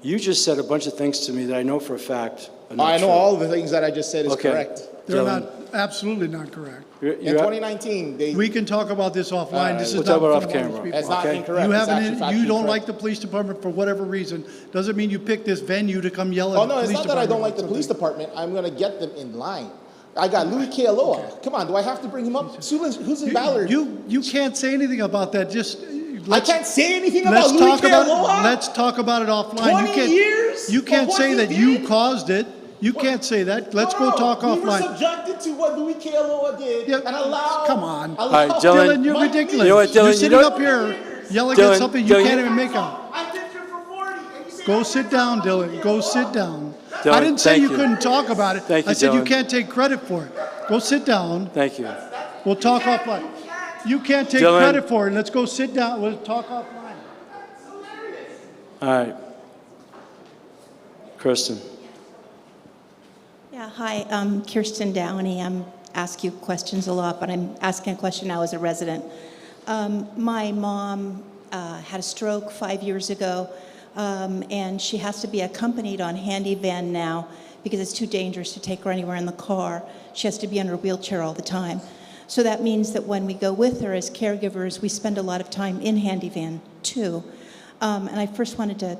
You just said a bunch of things to me that I know for a fact are not I know true. all of the things that I just said is correct. They're absolutely not correct. In 2019, we can talk about this offline. This is we'll not talk about for off one of these camera. people. It's not incorrect. You It's haven't. actually You factually don't correct. like the police department for whatever reason. Doesn't mean you pick this venue to come yell at Oh, the no, police it's not that I department don't like about the police something. department. I'm going to get them in line. I got Louis Kealoha. Come on, do I have to bring him up? Who's in Ballard? You can't say anything about that. Just I can't say anything about Louis Kealoha? Let's talk about it offline. 20 years? You can't For say what that he you did? caused it. You can't say that. Let's go talk We were offline. subjected to what Louis Kealoha did and allowed. Come on. All right, Dylan. You're ridiculous. You know what, Dylan? You're You sitting know- up here yelling Dylan, at something you Dylan, can't even make out. I did it for 40. And you say Go sit down, Dylan. Go sit down. Dylan, I didn't say thank you you. couldn't talk about it. Thank you, I said you Dylan. can't take credit for it. Go sit down. Thank you. We'll talk offline. You can't take Dylan. credit for it. Let's go sit down. We'll talk offline. All right. Kristen. Yeah, hi, I'm Kirsten Downey. I'm ask you questions a lot, but I'm asking a question now as a resident. My mom had a stroke 5 years ago, and she has to be accompanied on handy van now because it's too dangerous to take her anywhere in the car. She has to be under a wheelchair all the time. So that means that when we go with her as caregivers, we spend a lot of time in handy van too. And I first wanted to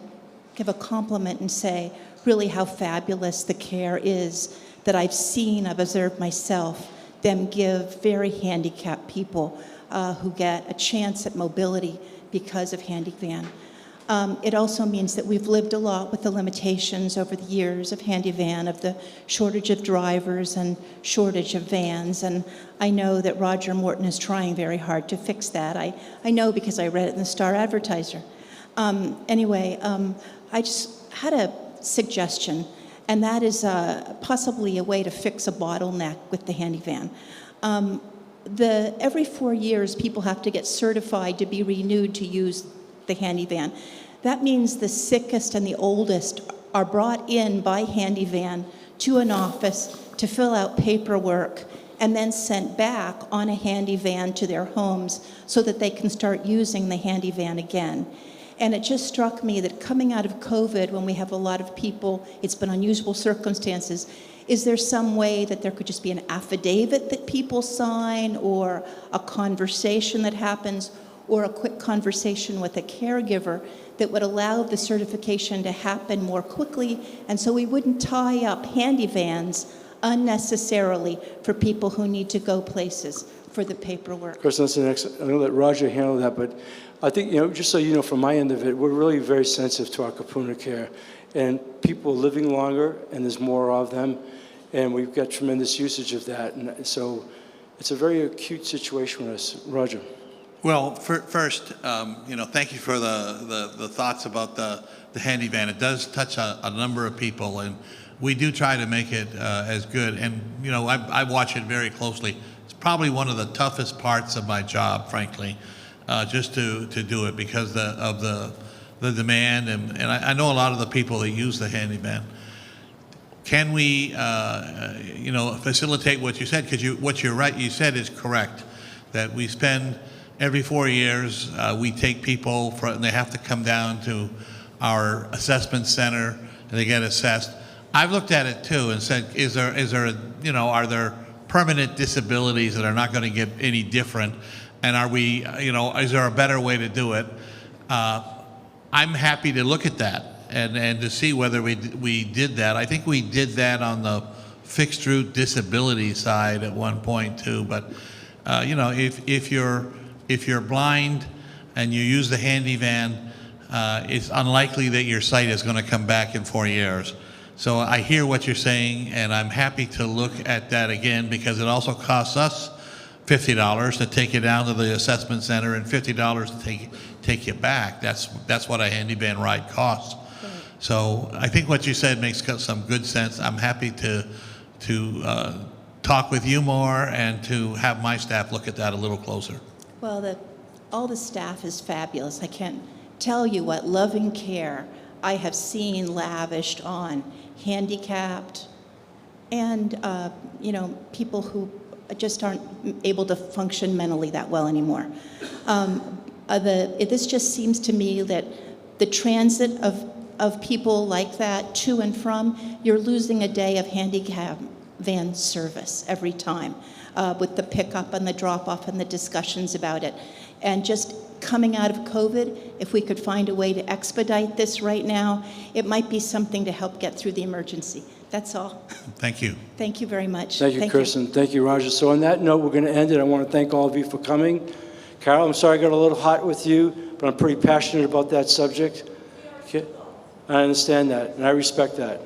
give a compliment and say really how fabulous the care is that I've seen, I've observed myself, them give very handicapped people who get a chance at mobility because of handy van. It also means that we've lived a lot with the limitations over the years of handy van, of the shortage of drivers and shortage of vans. And I know that Roger Morton is trying very hard to fix that. I know because I read it in the Star Advertiser. Anyway, I just had a suggestion, and that is possibly a way to fix a bottleneck with the handy van. Every 4 years, people have to get certified to be renewed to use the handy van. That means the sickest and the oldest are brought in by handy van to an office to fill out paperwork and then sent back on a handy van to their homes so that they can start using the handy van again. And it just struck me that coming out of COVID, when we have a lot of people, it's been unusual circumstances, is there some way that there could just be an affidavit that people sign, or a conversation that happens, or a quick conversation with a caregiver that would allow the certification to happen more quickly, and so we wouldn't tie up handy vans unnecessarily for people who need to go places for the paperwork. Of course, that's the next. I'm going to let Roger handle that, but I think, just so you know, from my end of it, we're really very sensitive to our kapuna care, and people are living longer, and there's more of them, and we've got tremendous usage of that, and so it's a very acute situation with us. Roger. Well, first, thank you for the thoughts about the handy van. It does touch a number of people, and we do try to make it as good. And I watch it very closely. It's probably one of the toughest parts of my job, frankly, just to do it because of the demand. And I know a lot of the people that use the handy van. Can we, facilitate what you said? Because what you're right, you said is correct, that we spend. Every 4 years, we take people, and they have to come down to our assessment center, and they get assessed. I've looked at it too and said, are there permanent disabilities that are not going to get any different? And are we, is there a better way to do it? I'm happy to look at that and to see whether we did that. I think we did that on the fixed route disability side at one point too. But if you're blind and you use the handy van, it's unlikely that your sight is going to come back in 4 years. So I hear what you're saying, and I'm happy to look at that again because it also costs us $50 to take you down to the assessment center and $50 to take you back. That's what a handy van ride costs. Right. So I think what you said makes some good sense. I'm happy to talk with you more and to have my staff look at that a little closer. Well, all the staff is fabulous. I can't tell you what loving care I have seen lavished on handicapped and, people who just aren't able to function mentally that well anymore. This just seems to me that the transit of people like that to and from, you're losing a day of handicap van service every time. With the pickup and the drop-off and the discussions about it. And just coming out of COVID, if we could find a way to expedite this right now, it might be something to help get through the emergency. That's all. Thank you. Thank you very much. Thank you, Kristen. Thank you, Roger. So on that note, we're going to end it. I want to thank all of you for coming. Carol, I'm sorry I got a little hot with you, but I'm pretty passionate about that subject. Okay? I understand that, and I respect that.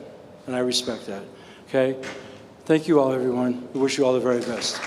Okay? Thank you all, everyone. We wish you all the very best.